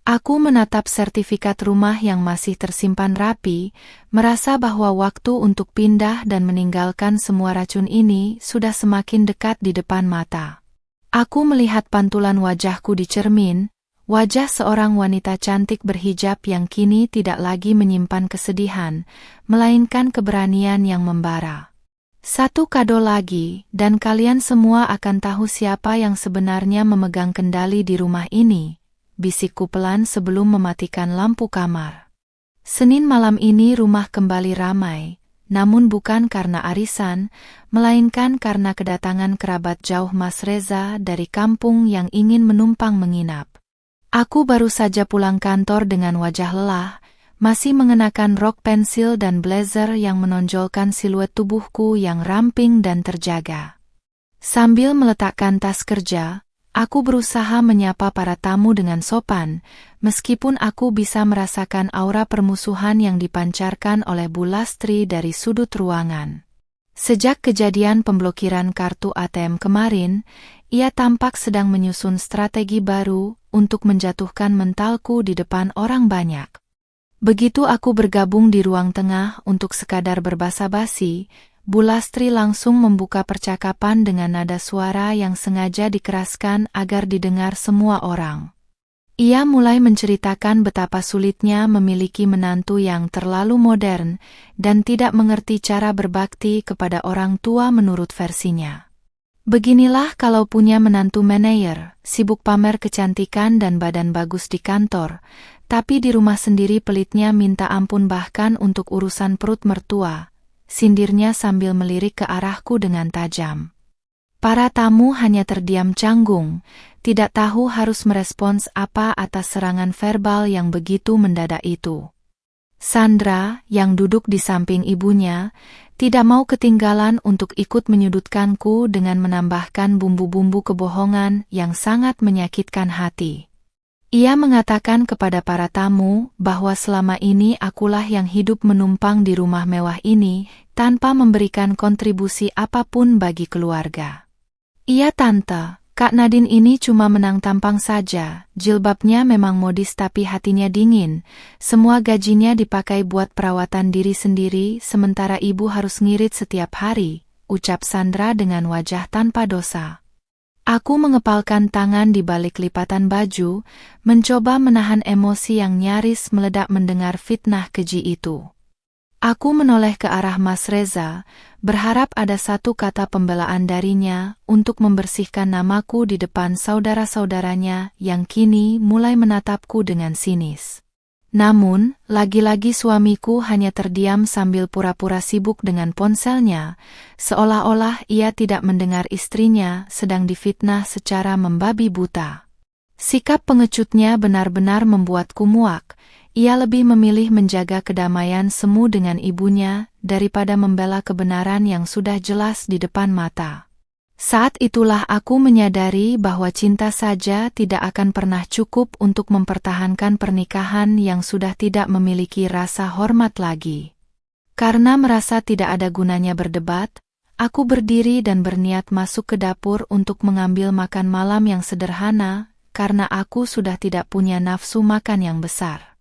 Aku menatap sertifikat rumah yang masih tersimpan rapi, merasa bahwa waktu untuk pindah dan meninggalkan semua racun ini sudah semakin dekat di depan mata. Aku melihat pantulan wajahku di cermin, wajah seorang wanita cantik berhijab yang kini tidak lagi menyimpan kesedihan, melainkan keberanian yang membara. Satu kado lagi, dan kalian semua akan tahu siapa yang sebenarnya memegang kendali di rumah ini, bisikku pelan sebelum mematikan lampu kamar. Senin malam ini rumah kembali ramai, namun bukan karena arisan, melainkan karena kedatangan kerabat jauh Mas Reza dari kampung yang ingin menumpang menginap. Aku baru saja pulang kantor dengan wajah lelah, masih mengenakan rok pensil dan blazer yang menonjolkan siluet tubuhku yang ramping dan terjaga. Sambil meletakkan tas kerja, aku berusaha menyapa para tamu dengan sopan, meskipun aku bisa merasakan aura permusuhan yang dipancarkan oleh Bu Lastri dari sudut ruangan. Sejak kejadian pemblokiran kartu ATM kemarin, ia tampak sedang menyusun strategi baru untuk menjatuhkan mentalku di depan orang banyak. Begitu aku bergabung di ruang tengah untuk sekadar berbasa-basi, Bu Lastri langsung membuka percakapan dengan nada suara yang sengaja dikeraskan agar didengar semua orang. Ia mulai menceritakan betapa sulitnya memiliki menantu yang terlalu modern dan tidak mengerti cara berbakti kepada orang tua menurut versinya. Beginilah kalau punya menantu manajer, sibuk pamer kecantikan dan badan bagus di kantor, tapi di rumah sendiri pelitnya minta ampun bahkan untuk urusan perut mertua, sindirnya sambil melirik ke arahku dengan tajam. Para tamu hanya terdiam canggung, tidak tahu harus merespons apa atas serangan verbal yang begitu mendadak itu. Sandra, yang duduk di samping ibunya, tidak mau ketinggalan untuk ikut menyudutkanku dengan menambahkan bumbu-bumbu kebohongan yang sangat menyakitkan hati. Ia mengatakan kepada para tamu bahwa selama ini akulah yang hidup menumpang di rumah mewah ini tanpa memberikan kontribusi apapun bagi keluarga. Iya tante, Kak Nadine ini cuma menang tampang saja, jilbabnya memang modis tapi hatinya dingin, semua gajinya dipakai buat perawatan diri sendiri sementara ibu harus ngirit setiap hari, ucap Sandra dengan wajah tanpa dosa. Aku mengepalkan tangan di balik lipatan baju, mencoba menahan emosi yang nyaris meledak mendengar fitnah keji itu. Aku menoleh ke arah Mas Reza, berharap ada satu kata pembelaan darinya untuk membersihkan namaku di depan saudara-saudaranya yang kini mulai menatapku dengan sinis. Namun, lagi-lagi suamiku hanya terdiam sambil pura-pura sibuk dengan ponselnya, seolah-olah ia tidak mendengar istrinya sedang difitnah secara membabi buta. Sikap pengecutnya benar-benar membuatku muak. Ia lebih memilih menjaga kedamaian semu dengan ibunya daripada membela kebenaran yang sudah jelas di depan mata. Saat itulah aku menyadari bahwa cinta saja tidak akan pernah cukup untuk mempertahankan pernikahan yang sudah tidak memiliki rasa hormat lagi. Karena merasa tidak ada gunanya berdebat, aku berdiri dan berniat masuk ke dapur untuk mengambil makan malam yang sederhana, karena aku sudah tidak punya nafsu makan yang besar.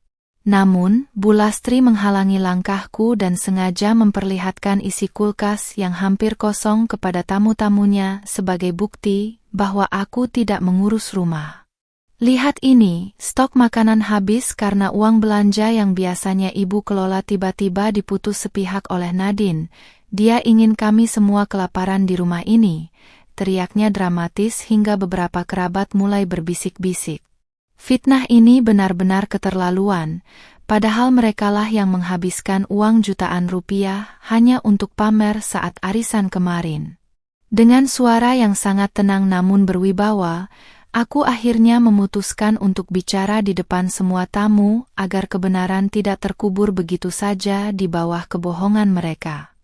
Namun, Bu Lastri menghalangi langkahku dan sengaja memperlihatkan isi kulkas yang hampir kosong kepada tamu-tamunya sebagai bukti bahwa aku tidak mengurus rumah. Lihat ini, stok makanan habis karena uang belanja yang biasanya ibu kelola tiba-tiba diputus sepihak oleh Nadine. Dia ingin kami semua kelaparan di rumah ini, teriaknya dramatis hingga beberapa kerabat mulai berbisik-bisik. Fitnah ini benar-benar keterlaluan, padahal merekalah yang menghabiskan uang jutaan rupiah hanya untuk pamer saat arisan kemarin. Dengan suara yang sangat tenang namun berwibawa, aku akhirnya memutuskan untuk bicara di depan semua tamu agar kebenaran tidak terkubur begitu saja di bawah kebohongan mereka.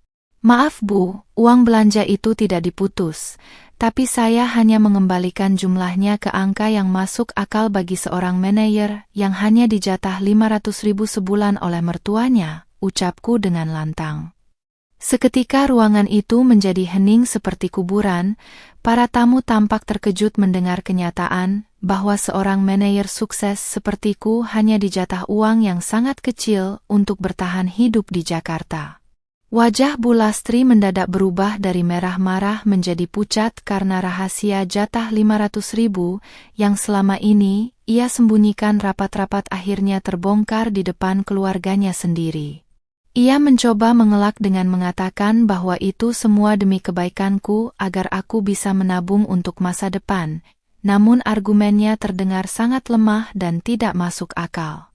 Maaf Bu, uang belanja itu tidak diputus, tapi saya hanya mengembalikan jumlahnya ke angka yang masuk akal bagi seorang manajer yang hanya dijatah 500.000 sebulan oleh mertuanya, ucapku dengan lantang. Seketika ruangan itu menjadi hening seperti kuburan. Para tamu tampak terkejut mendengar kenyataan bahwa seorang manajer sukses sepertiku hanya dijatah uang yang sangat kecil untuk bertahan hidup di Jakarta. Wajah Bu Lastri mendadak berubah dari merah marah menjadi pucat karena rahasia jatah 500.000 yang selama ini ia sembunyikan rapat-rapat akhirnya terbongkar di depan keluarganya sendiri. Ia mencoba mengelak dengan mengatakan bahwa itu semua demi kebaikanku agar aku bisa menabung untuk masa depan, namun argumennya terdengar sangat lemah dan tidak masuk akal.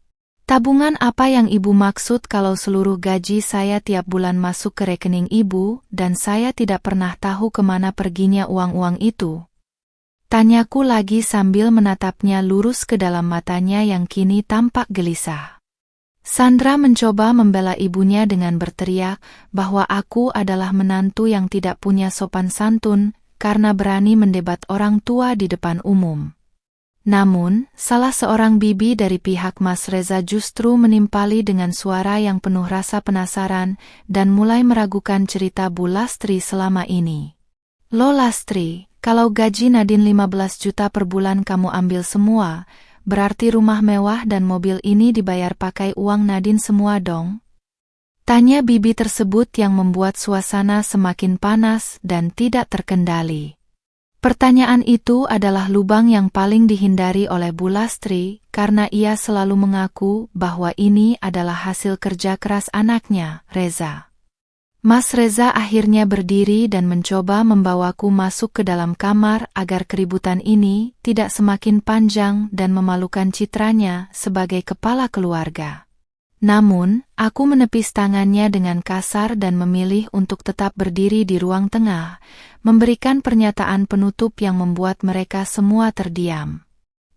Tabungan apa yang ibu maksud kalau seluruh gaji saya tiap bulan masuk ke rekening ibu dan saya tidak pernah tahu kemana perginya uang-uang itu? Tanyaku lagi sambil menatapnya lurus ke dalam matanya yang kini tampak gelisah. Sandra mencoba membela ibunya dengan berteriak bahwa aku adalah menantu yang tidak punya sopan santun karena berani mendebat orang tua di depan umum. Namun, salah seorang bibi dari pihak Mas Reza justru menimpali dengan suara yang penuh rasa penasaran dan mulai meragukan cerita Bu Lastri selama ini. Lo Lastri, kalau gaji Nadine 15 juta per bulan kamu ambil semua, berarti rumah mewah dan mobil ini dibayar pakai uang Nadine semua dong? Tanya bibi tersebut yang membuat suasana semakin panas dan tidak terkendali. Pertanyaan itu adalah lubang yang paling dihindari oleh Bu Lastri karena ia selalu mengaku bahwa ini adalah hasil kerja keras anaknya, Reza. Mas Reza akhirnya berdiri dan mencoba membawaku masuk ke dalam kamar agar keributan ini tidak semakin panjang dan memalukan citranya sebagai kepala keluarga. Namun, aku menepis tangannya dengan kasar dan memilih untuk tetap berdiri di ruang tengah, memberikan pernyataan penutup yang membuat mereka semua terdiam.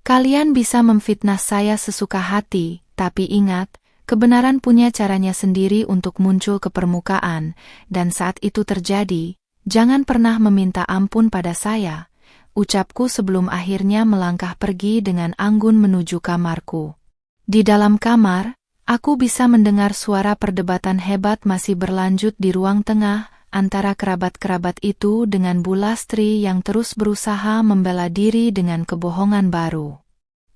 Kalian bisa memfitnah saya sesuka hati, tapi ingat, kebenaran punya caranya sendiri untuk muncul ke permukaan, dan saat itu terjadi, jangan pernah meminta ampun pada saya, ucapku sebelum akhirnya melangkah pergi dengan anggun menuju kamarku. Di dalam kamar, aku bisa mendengar suara perdebatan hebat masih berlanjut di ruang tengah antara kerabat-kerabat itu dengan Bu Lastri yang terus berusaha membela diri dengan kebohongan baru.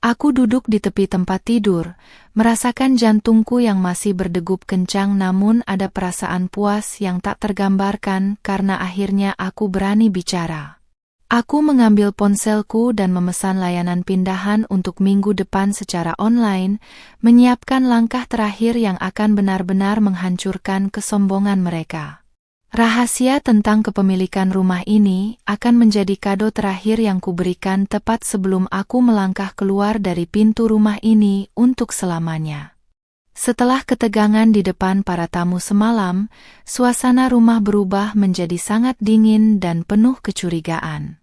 Aku duduk di tepi tempat tidur, merasakan jantungku yang masih berdegup kencang namun ada perasaan puas yang tak tergambarkan karena akhirnya aku berani bicara. Aku mengambil ponselku dan memesan layanan pindahan untuk minggu depan secara online, menyiapkan langkah terakhir yang akan benar-benar menghancurkan kesombongan mereka. Rahasia tentang kepemilikan rumah ini akan menjadi kado terakhir yang kuberikan tepat sebelum aku melangkah keluar dari pintu rumah ini untuk selamanya. Setelah ketegangan di depan para tamu semalam, suasana rumah berubah menjadi sangat dingin dan penuh kecurigaan.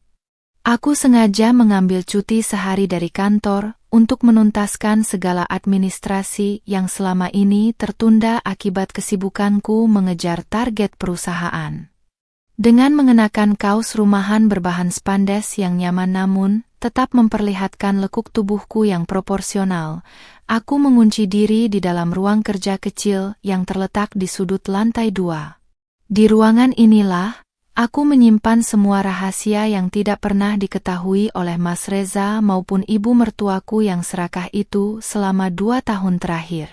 Aku sengaja mengambil cuti sehari dari kantor untuk menuntaskan segala administrasi yang selama ini tertunda akibat kesibukanku mengejar target perusahaan. Dengan mengenakan kaos rumahan berbahan spandex yang nyaman namun tetap memperlihatkan lekuk tubuhku yang proporsional, aku mengunci diri di dalam ruang kerja kecil yang terletak di sudut lantai 2. Di ruangan inilah, aku menyimpan semua rahasia yang tidak pernah diketahui oleh Mas Reza maupun ibu mertuaku yang serakah itu selama 2 tahun terakhir.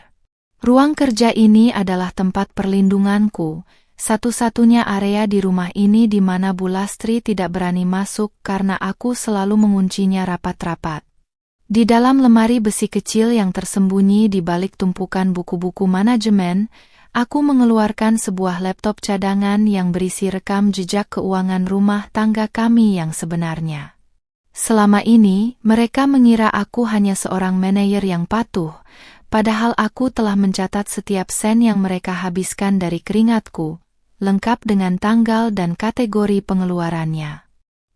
Ruang kerja ini adalah tempat perlindunganku, satu-satunya area di rumah ini di mana Bu Lastri tidak berani masuk karena aku selalu menguncinya rapat-rapat. Di dalam lemari besi kecil yang tersembunyi di balik tumpukan buku-buku manajemen, aku mengeluarkan sebuah laptop cadangan yang berisi rekam jejak keuangan rumah tangga kami yang sebenarnya. Selama ini, mereka mengira aku hanya seorang manajer yang patuh, padahal aku telah mencatat setiap sen yang mereka habiskan dari keringatku, lengkap dengan tanggal dan kategori pengeluarannya.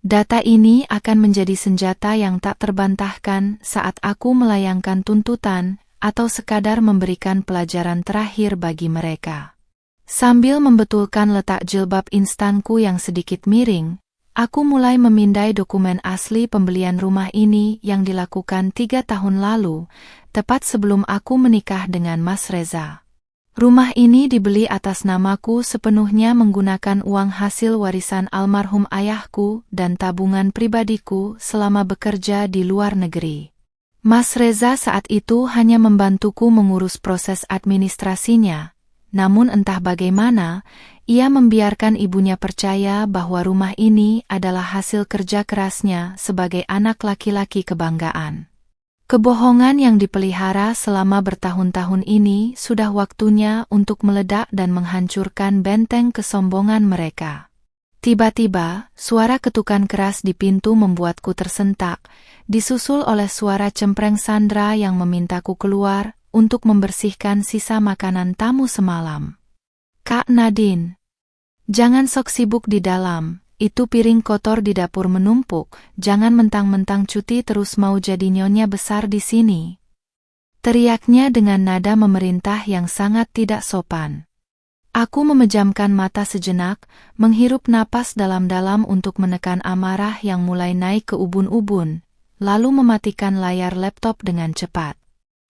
Data ini akan menjadi senjata yang tak terbantahkan saat aku melayangkan tuntutan, atau sekadar memberikan pelajaran terakhir bagi mereka. Sambil membetulkan letak jilbab instanku yang sedikit miring, Aku mulai memindai dokumen asli pembelian rumah ini yang dilakukan 3 tahun lalu, tepat sebelum aku menikah dengan Mas Reza. Rumah ini dibeli atas namaku sepenuhnya menggunakan uang hasil warisan almarhum ayahku dan tabungan pribadiku selama bekerja di luar negeri. Mas Reza saat itu hanya membantuku mengurus proses administrasinya, namun entah bagaimana, ia membiarkan ibunya percaya bahwa rumah ini adalah hasil kerja kerasnya sebagai anak laki-laki kebanggaan. Kebohongan yang dipelihara selama bertahun-tahun ini sudah waktunya untuk meledak dan menghancurkan benteng kesombongan mereka. Tiba-tiba, suara ketukan keras di pintu membuatku tersentak, disusul oleh suara cempreng Sandra yang memintaku keluar untuk membersihkan sisa makanan tamu semalam. "Kak Nadine, jangan sok sibuk di dalam. Itu piring kotor di dapur menumpuk, jangan mentang-mentang cuti terus mau jadi nyonya besar di sini." Teriaknya dengan nada memerintah yang sangat tidak sopan. Aku memejamkan mata sejenak, menghirup napas dalam-dalam untuk menekan amarah yang mulai naik ke ubun-ubun, lalu mematikan layar laptop dengan cepat.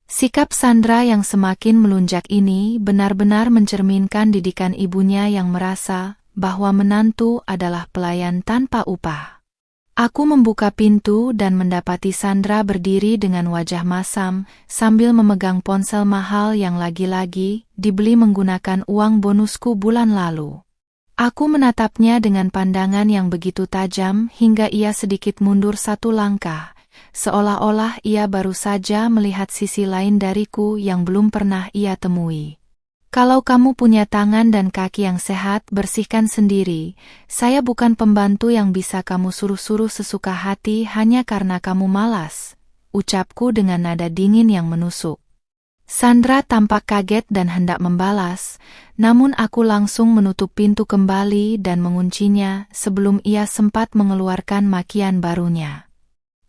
Sikap Sandra yang semakin melunjak ini benar-benar mencerminkan didikan ibunya yang merasa bahwa menantu adalah pelayan tanpa upah. Aku membuka pintu dan mendapati Sandra berdiri dengan wajah masam sambil memegang ponsel mahal yang lagi-lagi dibeli menggunakan uang bonusku bulan lalu. Aku menatapnya dengan pandangan yang begitu tajam hingga ia sedikit mundur satu langkah, seolah-olah ia baru saja melihat sisi lain dariku yang belum pernah ia temui. "Kalau kamu punya tangan dan kaki yang sehat, bersihkan sendiri. Saya bukan pembantu yang bisa kamu suruh-suruh sesuka hati hanya karena kamu malas," ucapku dengan nada dingin yang menusuk. Sandra tampak kaget dan hendak membalas, namun aku langsung menutup pintu kembali dan menguncinya sebelum ia sempat mengeluarkan makian barunya.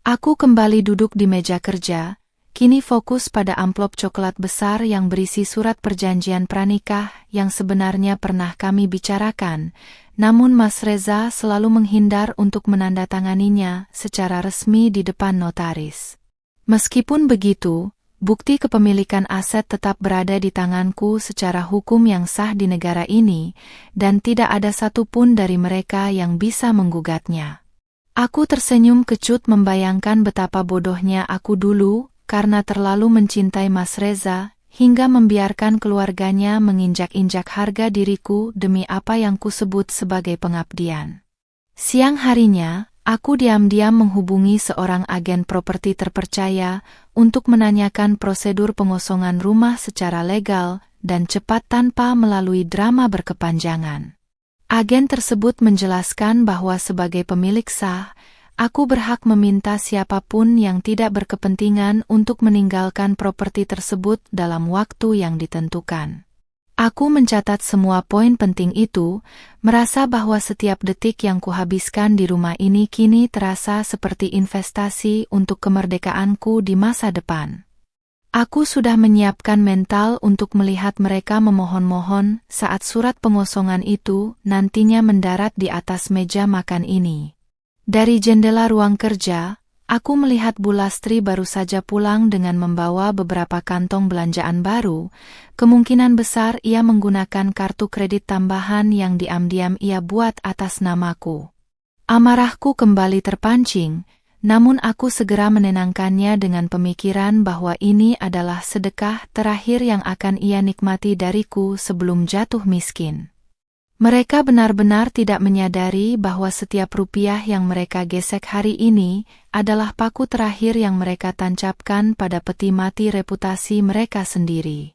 Aku kembali duduk di meja kerja, kini fokus pada amplop coklat besar yang berisi surat perjanjian pranikah yang sebenarnya pernah kami bicarakan, namun Mas Reza selalu menghindar untuk menandatanganinya secara resmi di depan notaris. Meskipun begitu, bukti kepemilikan aset tetap berada di tanganku secara hukum yang sah di negara ini, dan tidak ada satupun dari mereka yang bisa menggugatnya. Aku tersenyum kecut membayangkan betapa bodohnya aku dulu, karena terlalu mencintai Mas Reza, hingga membiarkan keluarganya menginjak-injak harga diriku demi apa yang kusebut sebagai pengabdian. Siang harinya, aku diam-diam menghubungi seorang agen properti terpercaya untuk menanyakan prosedur pengosongan rumah secara legal dan cepat tanpa melalui drama berkepanjangan. Agen tersebut menjelaskan bahwa sebagai pemilik sah, aku berhak meminta siapapun yang tidak berkepentingan untuk meninggalkan properti tersebut dalam waktu yang ditentukan. Aku mencatat semua poin penting itu, merasa bahwa setiap detik yang kuhabiskan di rumah ini kini terasa seperti investasi untuk kemerdekaanku di masa depan. Aku sudah menyiapkan mental untuk melihat mereka memohon-mohon saat surat pengosongan itu nantinya mendarat di atas meja makan ini. Dari jendela ruang kerja, aku melihat Bu Lastri baru saja pulang dengan membawa beberapa kantong belanjaan baru. Kemungkinan besar ia menggunakan kartu kredit tambahan yang diam-diam ia buat atas namaku. Amarahku kembali terpancing, namun aku segera menenangkannya dengan pemikiran bahwa ini adalah sedekah terakhir yang akan ia nikmati dariku sebelum jatuh miskin. Mereka benar-benar tidak menyadari bahwa setiap rupiah yang mereka gesek hari ini adalah paku terakhir yang mereka tancapkan pada peti mati reputasi mereka sendiri.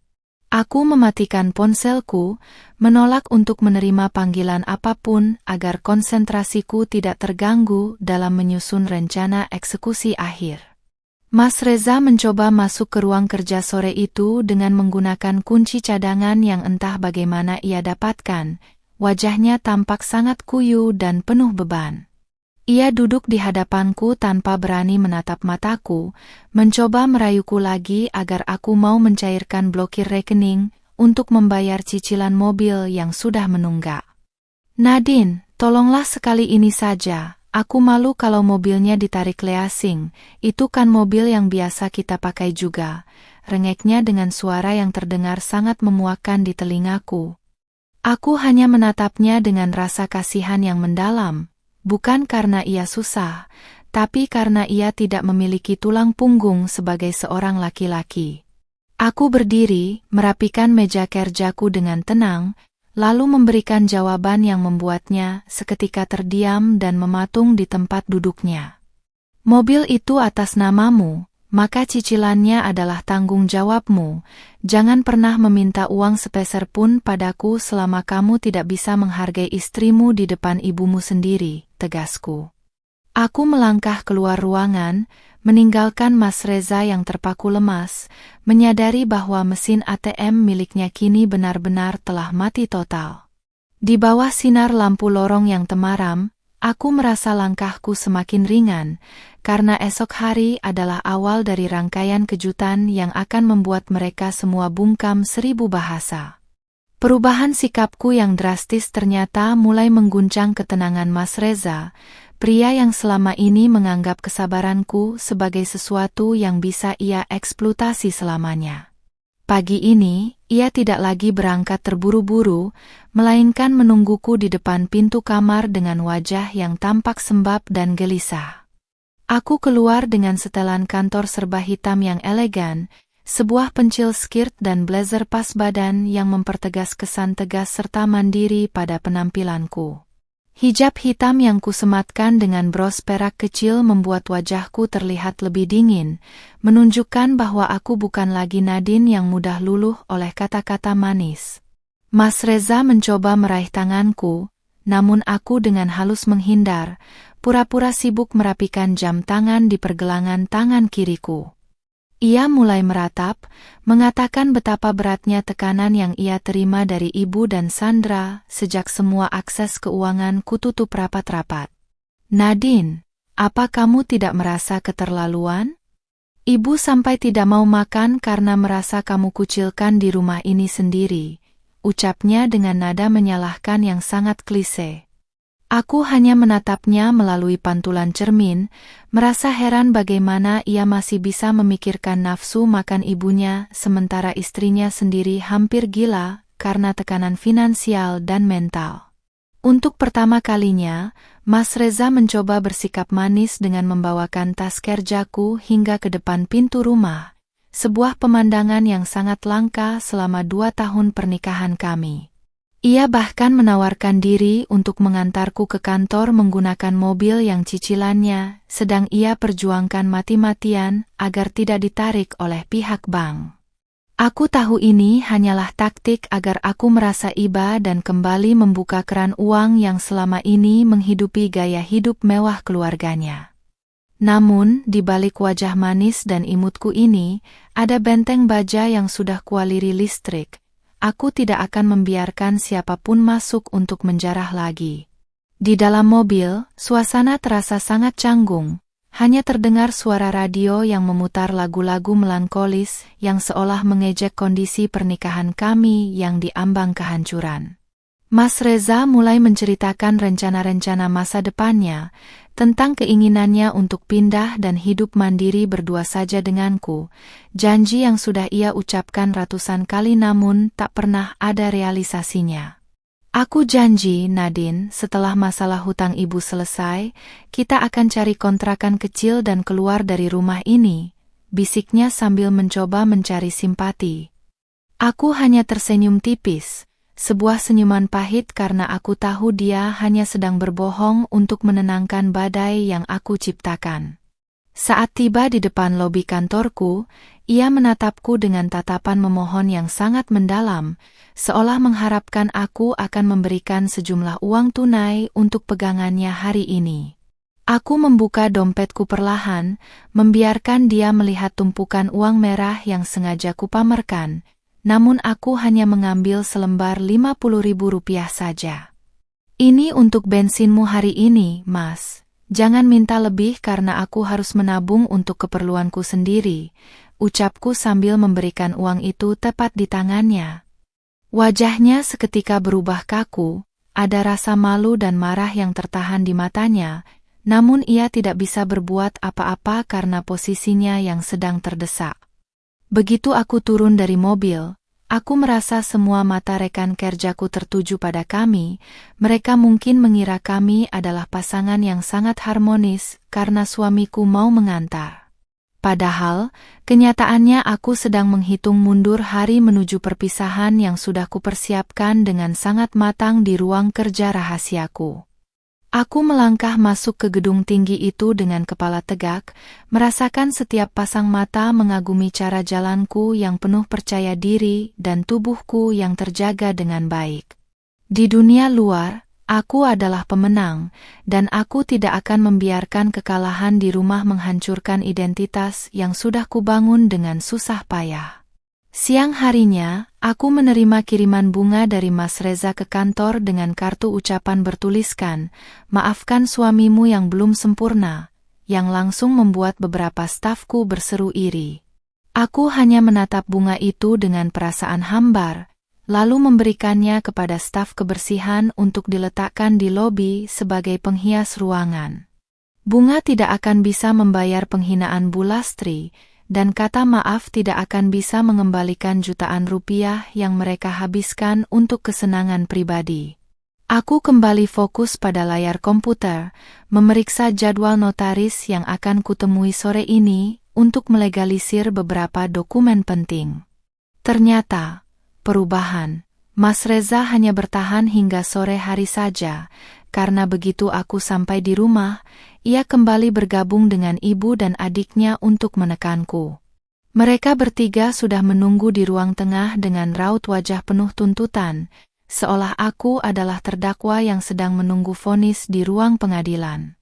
Aku mematikan ponselku, menolak untuk menerima panggilan apapun agar konsentrasiku tidak terganggu dalam menyusun rencana eksekusi akhir. Mas Reza mencoba masuk ke ruang kerja sore itu dengan menggunakan kunci cadangan yang entah bagaimana ia dapatkan. Wajahnya tampak sangat kuyu dan penuh beban. Ia duduk di hadapanku tanpa berani menatap mataku, mencoba merayuku lagi agar aku mau mencairkan blokir rekening untuk membayar cicilan mobil yang sudah menunggak. "Nadine, Tolonglah sekali ini saja, aku malu kalau mobilnya ditarik leasing, itu kan mobil yang biasa kita pakai juga, rengeknya dengan suara yang terdengar sangat memuakkan di telingaku. Aku hanya menatapnya dengan rasa kasihan yang mendalam, bukan karena ia susah, tapi karena ia tidak memiliki tulang punggung sebagai seorang laki-laki. Aku berdiri, merapikan meja kerjaku dengan tenang, lalu memberikan jawaban yang membuatnya seketika terdiam dan mematung di tempat duduknya. Mobil itu atas namamu, maka cicilannya adalah tanggung jawabmu. Jangan pernah meminta uang sepeser pun padaku selama kamu tidak bisa menghargai istrimu di depan ibumu sendiri, tegasku. Aku melangkah keluar ruangan, meninggalkan Mas Reza yang terpaku lemas, menyadari bahwa mesin ATM miliknya kini benar-benar telah mati total. Di bawah sinar lampu lorong yang temaram, aku merasa langkahku semakin ringan, karena esok hari adalah awal dari rangkaian kejutan yang akan membuat mereka semua bungkam 1000 bahasa. Perubahan sikapku yang drastis ternyata mulai mengguncang ketenangan Mas Reza, pria yang selama ini menganggap kesabaranku sebagai sesuatu yang bisa ia eksploitasi selamanya. Pagi ini, ia tidak lagi berangkat terburu-buru, melainkan menungguku di depan pintu kamar dengan wajah yang tampak sembab dan gelisah. Aku keluar dengan setelan kantor serba hitam yang elegan, sebuah pensil skirt dan blazer pas badan yang mempertegas kesan tegas serta mandiri pada penampilanku. Hijab hitam yang kusematkan dengan bros perak kecil membuat wajahku terlihat lebih dingin, menunjukkan bahwa aku bukan lagi Nadine yang mudah luluh oleh kata-kata manis. Mas Reza mencoba meraih tanganku, namun aku dengan halus menghindar, pura-pura sibuk merapikan jam tangan di pergelangan tangan kiriku. Ia mulai meratap, mengatakan betapa beratnya tekanan yang ia terima dari ibu dan Sandra sejak semua akses keuangan kututup rapat-rapat. Nadine, apa kamu tidak merasa keterlaluan? Ibu sampai tidak mau makan karena merasa kamu kucilkan di rumah ini sendiri, ucapnya dengan nada menyalahkan yang sangat klise. Aku hanya menatapnya melalui pantulan cermin, merasa heran bagaimana ia masih bisa memikirkan nafsu makan ibunya sementara istrinya sendiri hampir gila karena tekanan finansial dan mental. Untuk pertama kalinya, Mas Reza mencoba bersikap manis dengan membawakan tas kerjaku hingga ke depan pintu rumah, sebuah pemandangan yang sangat langka selama 2 tahun pernikahan kami. Ia bahkan menawarkan diri untuk mengantarku ke kantor menggunakan mobil yang cicilannya sedang ia perjuangkan mati-matian agar tidak ditarik oleh pihak bank. Aku tahu ini hanyalah taktik agar aku merasa iba dan kembali membuka keran uang yang selama ini menghidupi gaya hidup mewah keluarganya. Namun, di balik wajah manis dan imutku ini, ada benteng baja yang sudah kualiri listrik. Aku tidak akan membiarkan siapapun masuk untuk menjarah lagi. Di dalam mobil, suasana terasa sangat canggung. Hanya terdengar suara radio yang memutar lagu-lagu melankolis yang seolah mengejek kondisi pernikahan kami yang diambang kehancuran. Mas Reza mulai menceritakan rencana-rencana masa depannya, tentang keinginannya untuk pindah dan hidup mandiri berdua saja denganku, janji yang sudah ia ucapkan ratusan kali namun tak pernah ada realisasinya. Aku janji, Nadine, setelah masalah hutang ibu selesai, kita akan cari kontrakan kecil dan keluar dari rumah ini, bisiknya sambil mencoba mencari simpati. Aku hanya tersenyum tipis. Sebuah senyuman pahit karena aku tahu dia hanya sedang berbohong untuk menenangkan badai yang aku ciptakan. Saat tiba di depan lobi kantorku, ia menatapku dengan tatapan memohon yang sangat mendalam, seolah mengharapkan aku akan memberikan sejumlah uang tunai untuk pegangannya hari ini. Aku membuka dompetku perlahan, membiarkan dia melihat tumpukan uang merah yang sengaja kupamerkan. Namun aku hanya mengambil selembar Rp50.000 saja. Ini untuk bensinmu hari ini, Mas. Jangan minta lebih karena aku harus menabung untuk keperluanku sendiri, ucapku sambil memberikan uang itu tepat di tangannya. Wajahnya seketika berubah kaku, ada rasa malu dan marah yang tertahan di matanya, namun ia tidak bisa berbuat apa-apa karena posisinya yang sedang terdesak. Begitu aku turun dari mobil, aku merasa semua mata rekan kerjaku tertuju pada kami. Mereka mungkin mengira kami adalah pasangan yang sangat harmonis karena suamiku mau mengantar. Padahal, kenyataannya aku sedang menghitung mundur hari menuju perpisahan yang sudah kupersiapkan dengan sangat matang di ruang kerja rahasiaku. Aku melangkah masuk ke gedung tinggi itu dengan kepala tegak, merasakan setiap pasang mata mengagumi cara jalanku yang penuh percaya diri dan tubuhku yang terjaga dengan baik. Di dunia luar, aku adalah pemenang, dan aku tidak akan membiarkan kekalahan di rumah menghancurkan identitas yang sudah kubangun dengan susah payah. Siang harinya, aku menerima kiriman bunga dari Mas Reza ke kantor dengan kartu ucapan bertuliskan, "Maafkan suamimu yang belum sempurna," yang langsung membuat beberapa stafku berseru iri. Aku hanya menatap bunga itu dengan perasaan hambar, lalu memberikannya kepada staf kebersihan untuk diletakkan di lobi sebagai penghias ruangan. Bunga tidak akan bisa membayar penghinaan Bu Lastri, dan kata maaf tidak akan bisa mengembalikan jutaan rupiah yang mereka habiskan untuk kesenangan pribadi. Aku kembali fokus pada layar komputer, memeriksa jadwal notaris yang akan kutemui sore ini untuk melegalisir beberapa dokumen penting. Ternyata, perubahan. Mas Reza hanya bertahan hingga sore hari saja, karena begitu aku sampai di rumah, ia kembali bergabung dengan ibu dan adiknya untuk menekanku. Mereka bertiga sudah menunggu di ruang tengah dengan raut wajah penuh tuntutan, seolah aku adalah terdakwa yang sedang menunggu vonis di ruang pengadilan.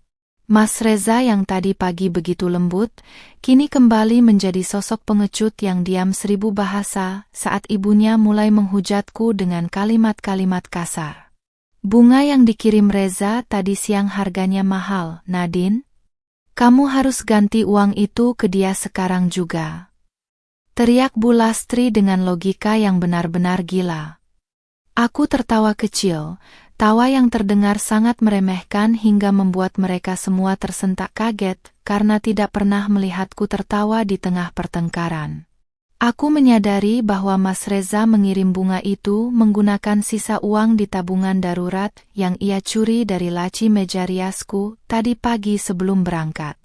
Mas Reza yang tadi pagi begitu lembut, kini kembali menjadi sosok pengecut yang diam 1000 bahasa saat ibunya mulai menghujatku dengan kalimat-kalimat kasar. "Bunga yang dikirim Reza tadi siang harganya mahal, Nadine. Kamu harus ganti uang itu ke dia sekarang juga," teriak Bu Lastri dengan logika yang benar-benar gila. Aku tertawa kecil. Tawa yang terdengar sangat meremehkan hingga membuat mereka semua tersentak kaget karena tidak pernah melihatku tertawa di tengah pertengkaran. Aku menyadari bahwa Mas Reza mengirim bunga itu menggunakan sisa uang di tabungan darurat yang ia curi dari laci meja riasku tadi pagi sebelum berangkat.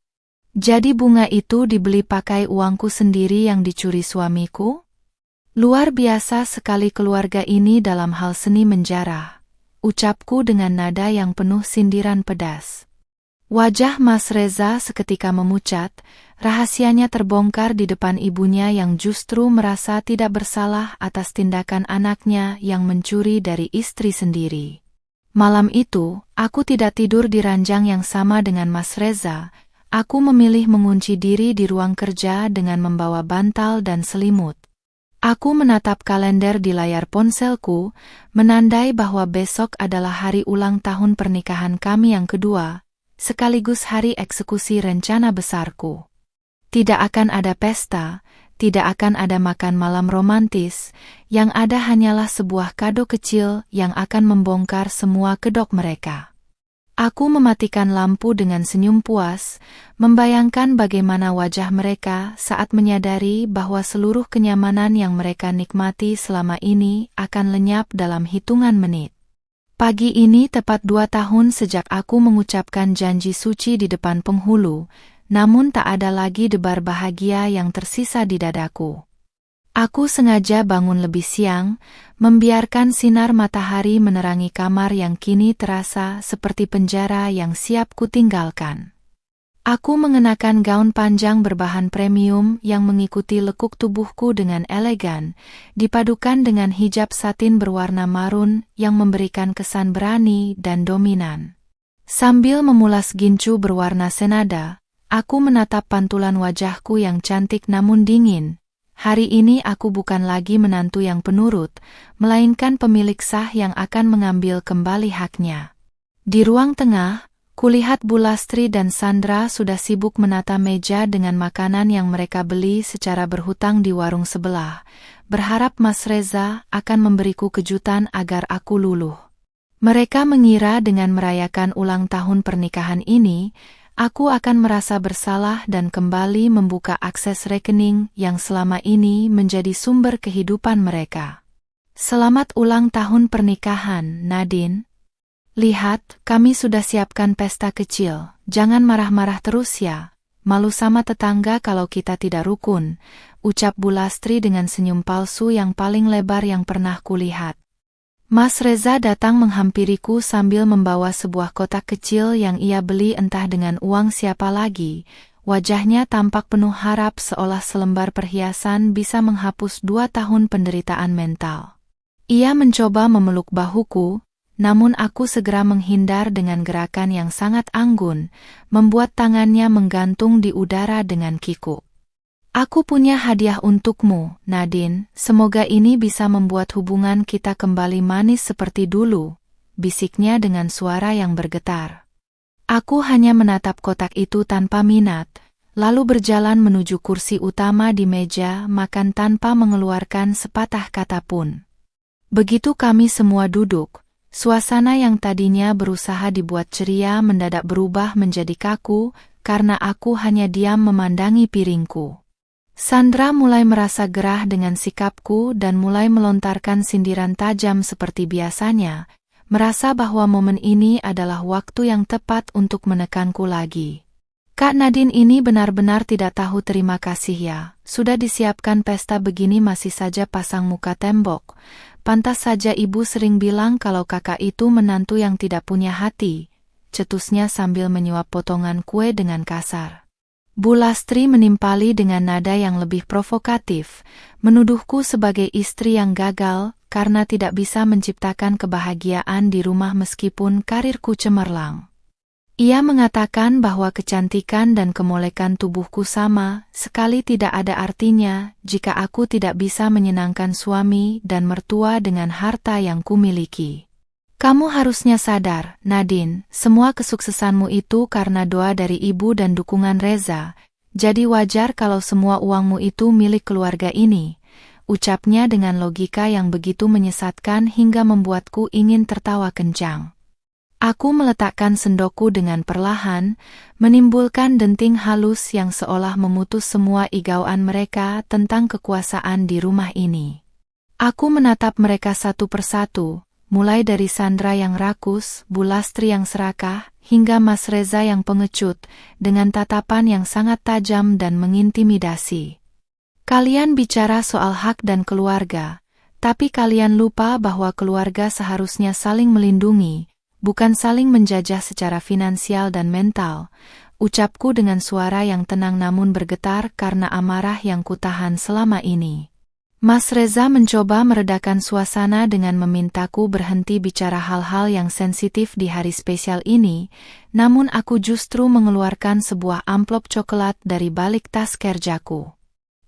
Jadi bunga itu dibeli pakai uangku sendiri yang dicuri suamiku? Luar biasa sekali keluarga ini dalam hal seni menjarah, ucapku dengan nada yang penuh sindiran pedas. Wajah Mas Reza seketika memucat, rahasianya terbongkar di depan ibunya yang justru merasa tidak bersalah atas tindakan anaknya yang mencuri dari istri sendiri. Malam itu, aku tidak tidur di ranjang yang sama dengan Mas Reza. Aku memilih mengunci diri di ruang kerja dengan membawa bantal dan selimut. Aku menatap kalender di layar ponselku, menandai bahwa besok adalah hari ulang tahun pernikahan kami yang kedua, sekaligus hari eksekusi rencana besarku. Tidak akan ada pesta, tidak akan ada makan malam romantis, yang ada hanyalah sebuah kado kecil yang akan membongkar semua kedok mereka. Aku mematikan lampu dengan senyum puas, membayangkan bagaimana wajah mereka saat menyadari bahwa seluruh kenyamanan yang mereka nikmati selama ini akan lenyap dalam hitungan menit. Pagi ini tepat 2 tahun sejak aku mengucapkan janji suci di depan penghulu, namun tak ada lagi debar bahagia yang tersisa di dadaku. Aku sengaja bangun lebih siang, membiarkan sinar matahari menerangi kamar yang kini terasa seperti penjara yang siap kutinggalkan. Aku mengenakan gaun panjang berbahan premium yang mengikuti lekuk tubuhku dengan elegan, dipadukan dengan hijab satin berwarna marun yang memberikan kesan berani dan dominan. Sambil memulas gincu berwarna senada, aku menatap pantulan wajahku yang cantik namun dingin. Hari ini aku bukan lagi menantu yang penurut, melainkan pemilik sah yang akan mengambil kembali haknya. Di ruang tengah, kulihat Bu Lastri dan Sandra sudah sibuk menata meja dengan makanan yang mereka beli secara berhutang di warung sebelah, berharap Mas Reza akan memberiku kejutan agar aku luluh. Mereka mengira dengan merayakan ulang tahun pernikahan ini, aku akan merasa bersalah dan kembali membuka akses rekening yang selama ini menjadi sumber kehidupan mereka. Selamat ulang tahun pernikahan, Nadine. Lihat, kami sudah siapkan pesta kecil. Jangan marah-marah terus ya. Malu sama tetangga kalau kita tidak rukun, ucap Bu Lastri dengan senyum palsu yang paling lebar yang pernah kulihat. Mas Reza datang menghampiriku sambil membawa sebuah kotak kecil yang ia beli entah dengan uang siapa lagi. Wajahnya tampak penuh harap seolah selembar perhiasan bisa menghapus 2 tahun penderitaan mental. Ia mencoba memeluk bahuku, namun aku segera menghindar dengan gerakan yang sangat anggun, membuat tangannya menggantung di udara dengan kikuk. Aku punya hadiah untukmu, Nadine. Semoga ini bisa membuat hubungan kita kembali manis seperti dulu, bisiknya dengan suara yang bergetar. Aku hanya menatap kotak itu tanpa minat, lalu berjalan menuju kursi utama di meja makan tanpa mengeluarkan sepatah kata pun. Begitu kami semua duduk, suasana yang tadinya berusaha dibuat ceria mendadak berubah menjadi kaku, karena aku hanya diam memandangi piringku. Sandra mulai merasa gerah dengan sikapku dan mulai melontarkan sindiran tajam seperti biasanya, merasa bahwa momen ini adalah waktu yang tepat untuk menekanku lagi. Kak Nadine ini benar-benar tidak tahu terima kasih ya, sudah disiapkan pesta begini masih saja pasang muka tembok. Pantas saja ibu sering bilang kalau kakak itu menantu yang tidak punya hati, cetusnya sambil menyuap potongan kue dengan kasar. Bu Lastri menimpali dengan nada yang lebih provokatif, menuduhku sebagai istri yang gagal karena tidak bisa menciptakan kebahagiaan di rumah meskipun karirku cemerlang. Ia mengatakan bahwa kecantikan dan kemolekan tubuhku sama sekali tidak ada artinya jika aku tidak bisa menyenangkan suami dan mertua dengan harta yang kumiliki. Kamu harusnya sadar, Nadine, semua kesuksesanmu itu karena doa dari ibu dan dukungan Reza, jadi wajar kalau semua uangmu itu milik keluarga ini, ucapnya dengan logika yang begitu menyesatkan hingga membuatku ingin tertawa kencang. Aku meletakkan sendokku dengan perlahan, menimbulkan denting halus yang seolah memutus semua igauan mereka tentang kekuasaan di rumah ini. Aku menatap mereka satu persatu, mulai dari Sandra yang rakus, Bu Lastri yang serakah, hingga Mas Reza yang pengecut, dengan tatapan yang sangat tajam dan mengintimidasi. Kalian bicara soal hak dan keluarga, tapi kalian lupa bahwa keluarga seharusnya saling melindungi, bukan saling menjajah secara finansial dan mental, ucapku dengan suara yang tenang namun bergetar karena amarah yang kutahan selama ini. Mas Reza mencoba meredakan suasana dengan memintaku berhenti bicara hal-hal yang sensitif di hari spesial ini, namun aku justru mengeluarkan sebuah amplop coklat dari balik tas kerjaku.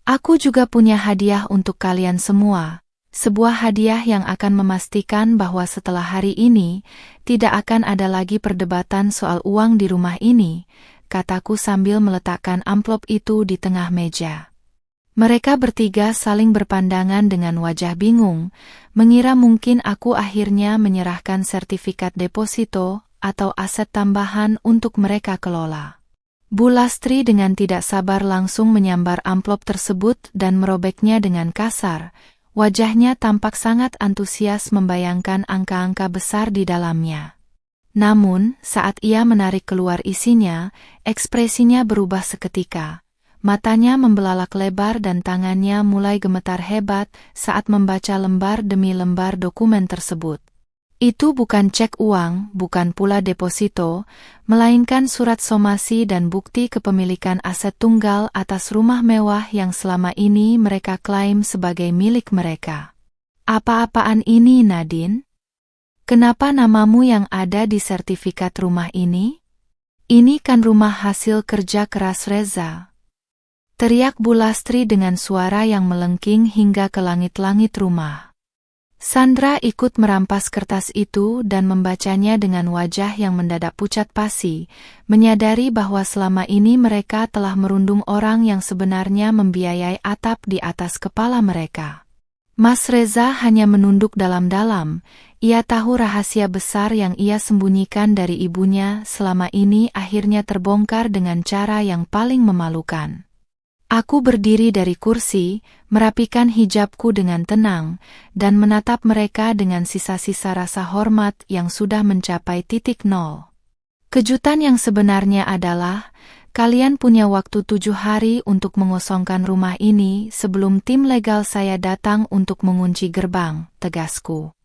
Aku juga punya hadiah untuk kalian semua, sebuah hadiah yang akan memastikan bahwa setelah hari ini, tidak akan ada lagi perdebatan soal uang di rumah ini, kataku sambil meletakkan amplop itu di tengah meja. Mereka bertiga saling berpandangan dengan wajah bingung, mengira mungkin aku akhirnya menyerahkan sertifikat deposito atau aset tambahan untuk mereka kelola. Bu Lastri dengan tidak sabar langsung menyambar amplop tersebut dan merobeknya dengan kasar. Wajahnya tampak sangat antusias membayangkan angka-angka besar di dalamnya. Namun, saat ia menarik keluar isinya, ekspresinya berubah seketika. Matanya membelalak lebar dan tangannya mulai gemetar hebat saat membaca lembar demi lembar dokumen tersebut. Itu bukan cek uang, bukan pula deposito, melainkan surat somasi dan bukti kepemilikan aset tunggal atas rumah mewah yang selama ini mereka klaim sebagai milik mereka. Apa-apaan ini, Nadine? Kenapa namamu yang ada di sertifikat rumah ini? Ini kan rumah hasil kerja keras Reza. Teriak Bu Lastri dengan suara yang melengking hingga ke langit-langit rumah. Sandra ikut merampas kertas itu dan membacanya dengan wajah yang mendadak pucat pasi, menyadari bahwa selama ini mereka telah merundung orang yang sebenarnya membiayai atap di atas kepala mereka. Mas Reza hanya menunduk dalam-dalam. Ia tahu rahasia besar yang ia sembunyikan dari ibunya selama ini akhirnya terbongkar dengan cara yang paling memalukan. Aku berdiri dari kursi, merapikan hijabku dengan tenang, dan menatap mereka dengan sisa-sisa rasa hormat yang sudah mencapai titik nol. Kejutan yang sebenarnya adalah, kalian punya waktu 7 hari untuk mengosongkan rumah ini sebelum tim legal saya datang untuk mengunci gerbang, tegasku.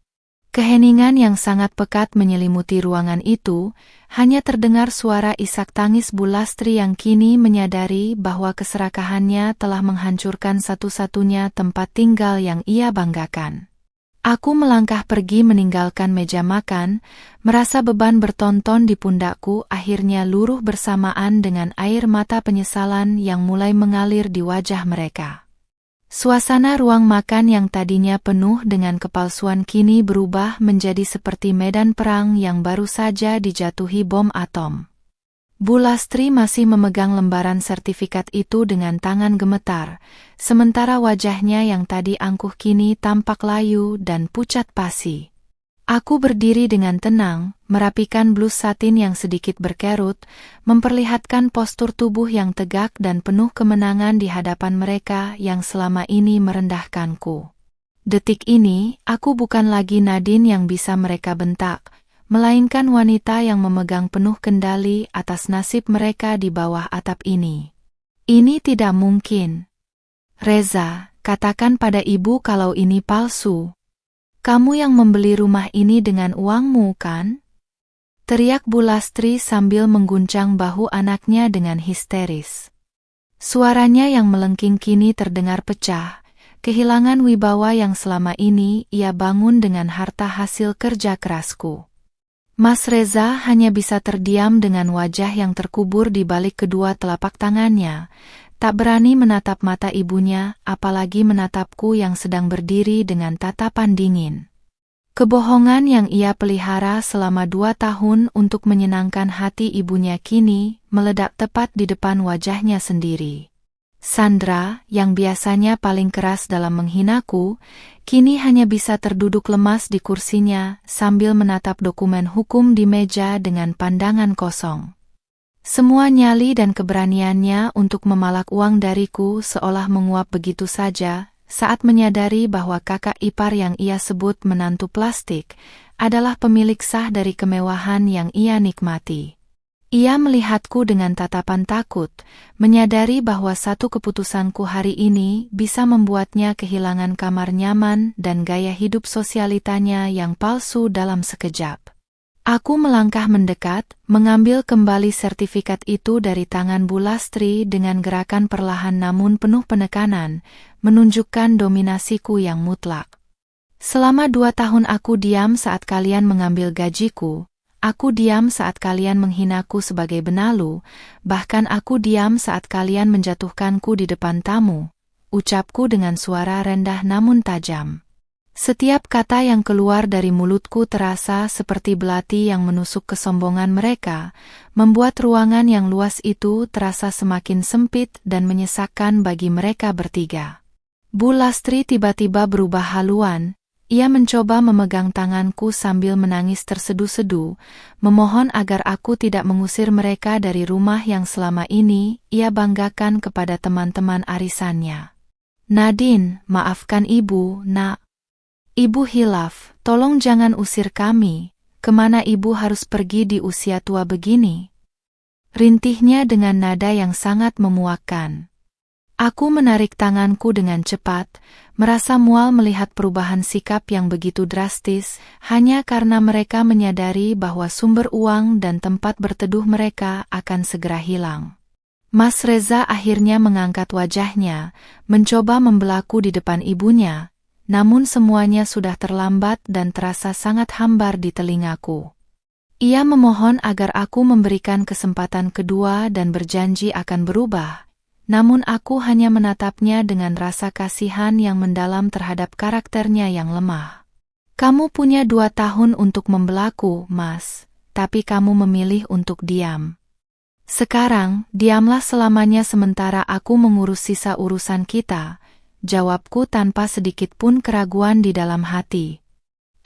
Keheningan yang sangat pekat menyelimuti ruangan itu, hanya terdengar suara isak tangis Bu Lastri yang kini menyadari bahwa keserakahannya telah menghancurkan satu-satunya tempat tinggal yang ia banggakan. Aku melangkah pergi meninggalkan meja makan, merasa beban bertonton di pundakku akhirnya luruh bersamaan dengan air mata penyesalan yang mulai mengalir di wajah mereka. Suasana ruang makan yang tadinya penuh dengan kepalsuan kini berubah menjadi seperti medan perang yang baru saja dijatuhi bom atom. Bu Lastri masih memegang lembaran sertifikat itu dengan tangan gemetar, sementara wajahnya yang tadi angkuh kini tampak layu dan pucat pasi. Aku berdiri dengan tenang, merapikan blus satin yang sedikit berkerut, memperlihatkan postur tubuh yang tegak dan penuh kemenangan di hadapan mereka yang selama ini merendahkanku. Detik ini, aku bukan lagi Nadine yang bisa mereka bentak, melainkan wanita yang memegang penuh kendali atas nasib mereka di bawah atap ini. Ini tidak mungkin. Reza, katakan pada ibu kalau ini palsu. Kamu yang membeli rumah ini dengan uangmu, kan? Teriak Bu Lastri sambil mengguncang bahu anaknya dengan histeris. Suaranya yang melengking kini terdengar pecah, kehilangan wibawa yang selama ini ia bangun dengan harta hasil kerja kerasku. Mas Reza hanya bisa terdiam dengan wajah yang terkubur di balik kedua telapak tangannya, tak berani menatap mata ibunya, apalagi menatapku yang sedang berdiri dengan tatapan dingin. Kebohongan yang ia pelihara selama 2 tahun untuk menyenangkan hati ibunya kini meledak tepat di depan wajahnya sendiri. Sandra, yang biasanya paling keras dalam menghinaku, kini hanya bisa terduduk lemas di kursinya sambil menatap dokumen hukum di meja dengan pandangan kosong. Semua nyali dan keberaniannya untuk memalak uang dariku seolah menguap begitu saja saat menyadari bahwa kakak ipar yang ia sebut menantu plastik adalah pemilik sah dari kemewahan yang ia nikmati. Ia melihatku dengan tatapan takut, menyadari bahwa satu keputusanku hari ini bisa membuatnya kehilangan kamar nyaman dan gaya hidup sosialitanya yang palsu dalam sekejap. Aku melangkah mendekat, mengambil kembali sertifikat itu dari tangan Bu Lastri dengan gerakan perlahan namun penuh penekanan, menunjukkan dominasiku yang mutlak. Selama 2 tahun aku diam saat kalian mengambil gajiku. Aku diam saat kalian menghinaku sebagai benalu, bahkan aku diam saat kalian menjatuhkanku di depan tamu, ucapku dengan suara rendah namun tajam. Setiap kata yang keluar dari mulutku terasa seperti belati yang menusuk kesombongan mereka, membuat ruangan yang luas itu terasa semakin sempit dan menyesakkan bagi mereka bertiga. Bu Lastri tiba-tiba berubah haluan. Ia mencoba memegang tanganku sambil menangis tersedu-sedu, memohon agar aku tidak mengusir mereka dari rumah yang selama ini ia banggakan kepada teman-teman arisannya. Nadine, maafkan ibu, nak. Ibu hilaf, tolong jangan usir kami. Kemana ibu harus pergi di usia tua begini? Rintihnya dengan nada yang sangat memuakkan. Aku menarik tanganku dengan cepat, merasa mual melihat perubahan sikap yang begitu drastis, hanya karena mereka menyadari bahwa sumber uang dan tempat berteduh mereka akan segera hilang. Mas Reza akhirnya mengangkat wajahnya, mencoba membelaku di depan ibunya, namun semuanya sudah terlambat dan terasa sangat hambar di telingaku. Ia memohon agar aku memberikan kesempatan kedua dan berjanji akan berubah. Namun aku hanya menatapnya dengan rasa kasihan yang mendalam terhadap karakternya yang lemah. Kamu punya 2 tahun untuk membelaku, Mas, tapi kamu memilih untuk diam. Sekarang, diamlah selamanya sementara aku mengurus sisa urusan kita. jawabku tanpa sedikit pun keraguan di dalam hati.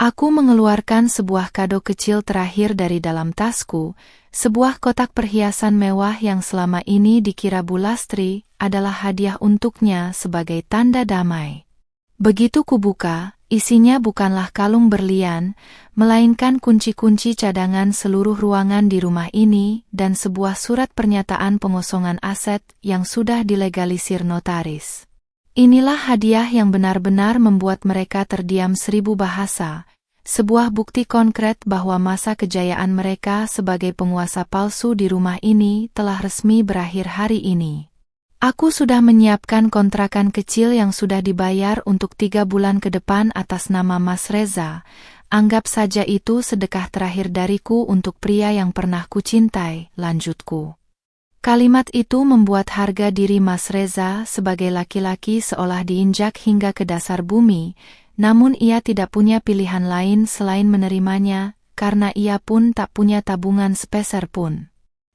Aku mengeluarkan sebuah kado kecil terakhir dari dalam tasku, sebuah kotak perhiasan mewah yang selama ini dikira Bu Lastri adalah hadiah untuknya sebagai tanda damai. Begitu kubuka, isinya bukanlah kalung berlian, melainkan kunci-kunci cadangan seluruh ruangan di rumah ini dan sebuah surat pernyataan pengosongan aset yang sudah dilegalisir notaris. Inilah hadiah yang benar-benar membuat mereka terdiam 1000 bahasa, sebuah bukti konkret bahwa masa kejayaan mereka sebagai penguasa palsu di rumah ini telah resmi berakhir hari ini. Aku sudah menyiapkan kontrakan kecil yang sudah dibayar untuk 3 bulan ke depan atas nama Mas Reza. Anggap saja itu sedekah terakhir dariku untuk pria yang pernah kucintai, lanjutku. Kalimat itu membuat harga diri Mas Reza sebagai laki-laki seolah diinjak hingga ke dasar bumi, namun ia tidak punya pilihan lain selain menerimanya, karena ia pun tak punya tabungan sepeser pun.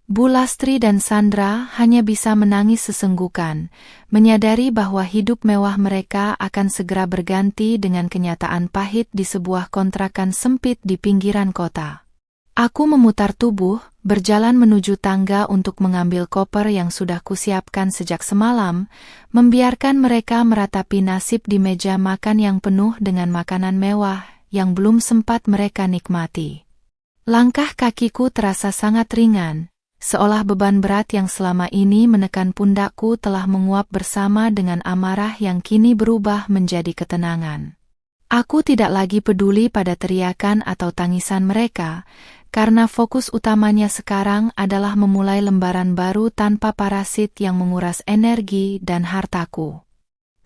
Bu Lastri dan Sandra hanya bisa menangis sesenggukan, menyadari bahwa hidup mewah mereka akan segera berganti dengan kenyataan pahit di sebuah kontrakan sempit di pinggiran kota. Aku memutar tubuh, berjalan menuju tangga untuk mengambil koper yang sudah kusiapkan sejak semalam, membiarkan mereka meratapi nasib di meja makan yang penuh dengan makanan mewah yang belum sempat mereka nikmati. Langkah kakiku terasa sangat ringan, seolah beban berat yang selama ini menekan pundakku telah menguap bersama dengan amarah yang kini berubah menjadi ketenangan. Aku tidak lagi peduli pada teriakan atau tangisan mereka, karena fokus utamanya sekarang adalah memulai lembaran baru tanpa parasit yang menguras energi dan hartaku.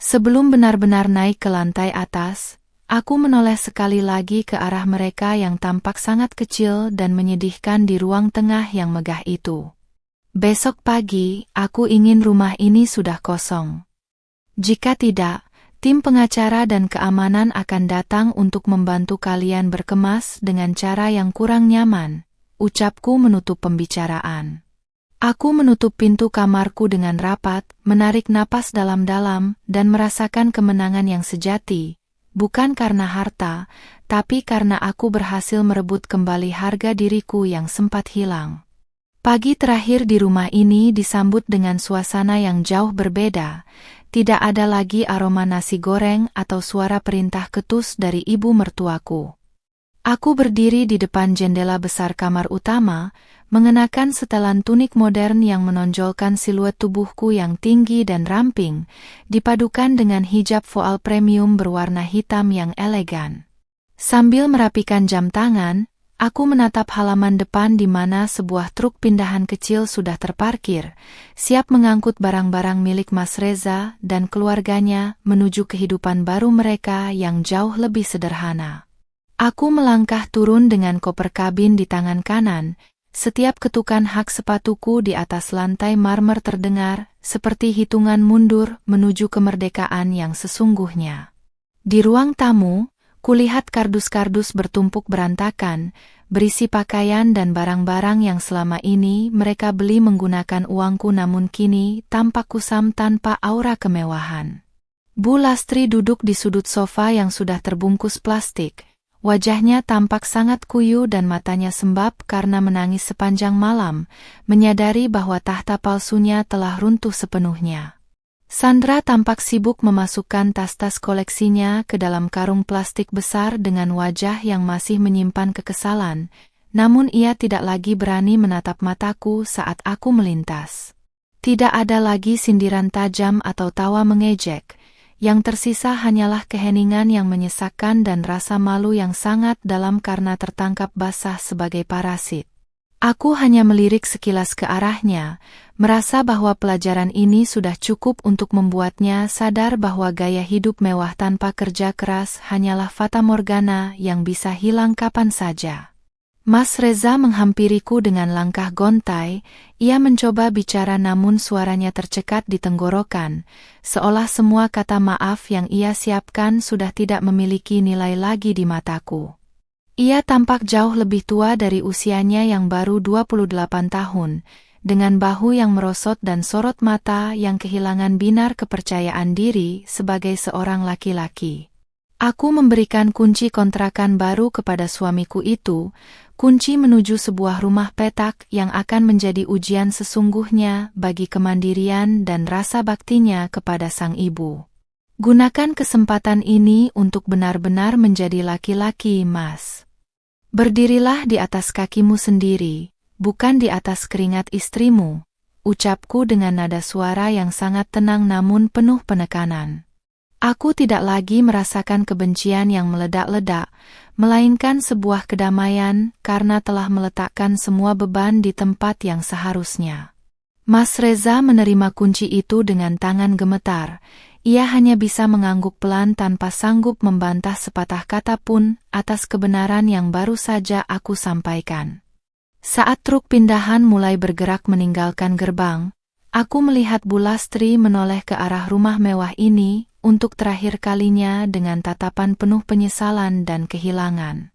Sebelum benar-benar naik ke lantai atas, aku menoleh sekali lagi ke arah mereka yang tampak sangat kecil dan menyedihkan di ruang tengah yang megah itu. Besok pagi, aku ingin rumah ini sudah kosong. Jika tidak, tim pengacara dan keamanan akan datang untuk membantu kalian berkemas dengan cara yang kurang nyaman, ucapku menutup pembicaraan. Aku menutup pintu kamarku dengan rapat, menarik napas dalam-dalam, dan merasakan kemenangan yang sejati, bukan karena harta, tapi karena aku berhasil merebut kembali harga diriku yang sempat hilang. Pagi terakhir di rumah ini disambut dengan suasana yang jauh berbeda. Tidak ada lagi aroma nasi goreng atau suara perintah ketus dari ibu mertuaku. Aku berdiri di depan jendela besar kamar utama, mengenakan setelan tunik modern yang menonjolkan siluet tubuhku yang tinggi dan ramping, dipadukan dengan hijab voal premium berwarna hitam yang elegan. Sambil merapikan jam tangan, aku menatap halaman depan di mana sebuah truk pindahan kecil sudah terparkir, siap mengangkut barang-barang milik Mas Reza dan keluarganya menuju kehidupan baru mereka yang jauh lebih sederhana. Aku melangkah turun dengan koper kabin di tangan kanan, setiap ketukan hak sepatuku di atas lantai marmer terdengar, seperti hitungan mundur menuju kemerdekaan yang sesungguhnya. Di ruang tamu, kulihat kardus-kardus bertumpuk berantakan, berisi pakaian dan barang-barang yang selama ini mereka beli menggunakan uangku namun kini tampak kusam tanpa aura kemewahan. Bu Lastri duduk di sudut sofa yang sudah terbungkus plastik. Wajahnya tampak sangat kuyu dan matanya sembab karena menangis sepanjang malam, menyadari bahwa tahta palsunya telah runtuh sepenuhnya. Sandra tampak sibuk memasukkan tas-tas koleksinya ke dalam karung plastik besar dengan wajah yang masih menyimpan kekesalan, namun ia tidak lagi berani menatap mataku saat aku melintas. Tidak ada lagi sindiran tajam atau tawa mengejek, yang tersisa hanyalah keheningan yang menyesakkan dan rasa malu yang sangat dalam karena tertangkap basah sebagai parasit. Aku hanya melirik sekilas ke arahnya, merasa bahwa pelajaran ini sudah cukup untuk membuatnya sadar bahwa gaya hidup mewah tanpa kerja keras hanyalah fatamorgana yang bisa hilang kapan saja. Mas Reza menghampiriku dengan langkah gontai, ia mencoba bicara namun suaranya tercekat di tenggorokan, seolah semua kata maaf yang ia siapkan sudah tidak memiliki nilai lagi di mataku. Ia tampak jauh lebih tua dari usianya yang baru 28 tahun, dengan bahu yang merosot dan sorot mata yang kehilangan binar kepercayaan diri sebagai seorang laki-laki. Aku memberikan kunci kontrakan baru kepada suamiku itu, kunci menuju sebuah rumah petak yang akan menjadi ujian sesungguhnya bagi kemandirian dan rasa baktinya kepada sang ibu. Gunakan kesempatan ini untuk benar-benar menjadi laki-laki, Mas. Berdirilah di atas kakimu sendiri, bukan di atas keringat istrimu, ucapku dengan nada suara yang sangat tenang namun penuh penekanan. Aku tidak lagi merasakan kebencian yang meledak-ledak, melainkan sebuah kedamaian karena telah meletakkan semua beban di tempat yang seharusnya. Mas Reza menerima kunci itu dengan tangan gemetar. Ia hanya bisa mengangguk pelan tanpa sanggup membantah sepatah kata pun atas kebenaran yang baru saja aku sampaikan. Saat truk pindahan mulai bergerak meninggalkan gerbang, aku melihat Bu Lastri menoleh ke arah rumah mewah ini untuk terakhir kalinya dengan tatapan penuh penyesalan dan kehilangan.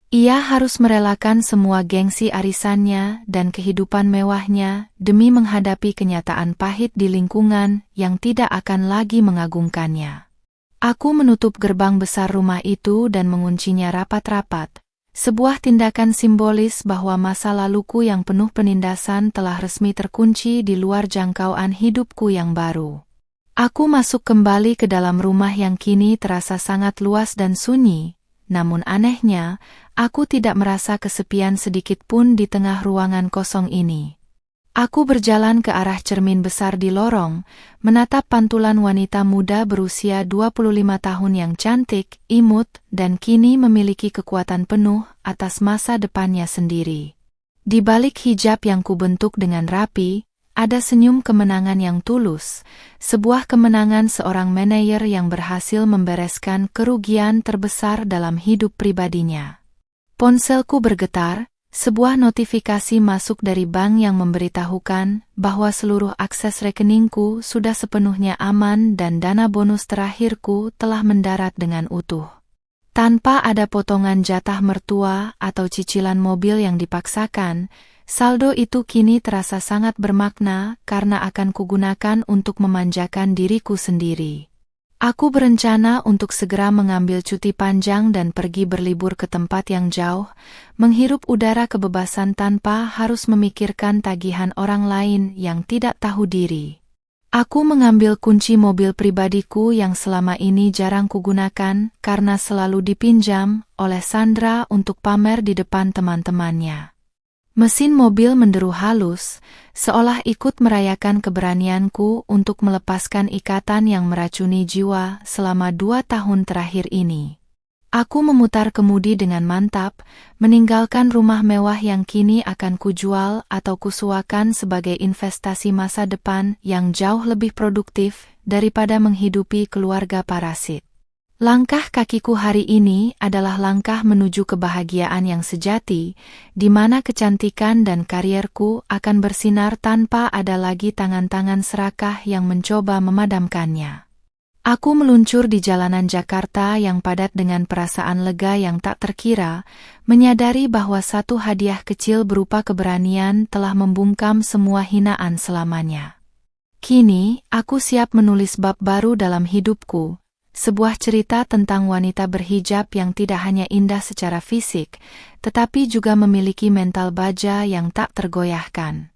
Ia harus merelakan semua gengsi arisannya dan kehidupan mewahnya demi menghadapi kenyataan pahit di lingkungan yang tidak akan lagi mengagungkannya. Aku menutup gerbang besar rumah itu dan menguncinya rapat-rapat, sebuah tindakan simbolis bahwa masa laluku yang penuh penindasan telah resmi terkunci di luar jangkauan hidupku yang baru. Aku masuk kembali ke dalam rumah yang kini terasa sangat luas dan sunyi, namun anehnya, aku tidak merasa kesepian sedikit pun di tengah ruangan kosong ini. Aku berjalan ke arah cermin besar di lorong, menatap pantulan wanita muda berusia 25 tahun yang cantik, imut, dan kini memiliki kekuatan penuh atas masa depannya sendiri. Di balik hijab yang kubentuk dengan rapi, ada senyum kemenangan yang tulus, sebuah kemenangan seorang manajer yang berhasil membereskan kerugian terbesar dalam hidup pribadinya. Ponselku bergetar, sebuah notifikasi masuk dari bank yang memberitahukan bahwa seluruh akses rekeningku sudah sepenuhnya aman dan dana bonus terakhirku telah mendarat dengan utuh. Tanpa ada potongan jatah mertua atau cicilan mobil yang dipaksakan, saldo itu kini terasa sangat bermakna karena akan kugunakan untuk memanjakan diriku sendiri. Aku berencana untuk segera mengambil cuti panjang dan pergi berlibur ke tempat yang jauh, menghirup udara kebebasan tanpa harus memikirkan tagihan orang lain yang tidak tahu diri. Aku mengambil kunci mobil pribadiku yang selama ini jarang kugunakan karena selalu dipinjam oleh Sandra untuk pamer di depan teman-temannya. Mesin mobil menderu halus, seolah ikut merayakan keberanianku untuk melepaskan ikatan yang meracuni jiwa selama 2 tahun terakhir ini. Aku memutar kemudi dengan mantap, meninggalkan rumah mewah yang kini akan kujual atau kusuakan sebagai investasi masa depan yang jauh lebih produktif daripada menghidupi keluarga parasit. Langkah kakiku hari ini adalah langkah menuju kebahagiaan yang sejati, di mana kecantikan dan karierku akan bersinar tanpa ada lagi tangan-tangan serakah yang mencoba memadamkannya. Aku meluncur di jalanan Jakarta yang padat dengan perasaan lega yang tak terkira, menyadari bahwa satu hadiah kecil berupa keberanian telah membungkam semua hinaan selamanya. Kini, aku siap menulis bab baru dalam hidupku, sebuah cerita tentang wanita berhijab yang tidak hanya indah secara fisik, tetapi juga memiliki mental baja yang tak tergoyahkan.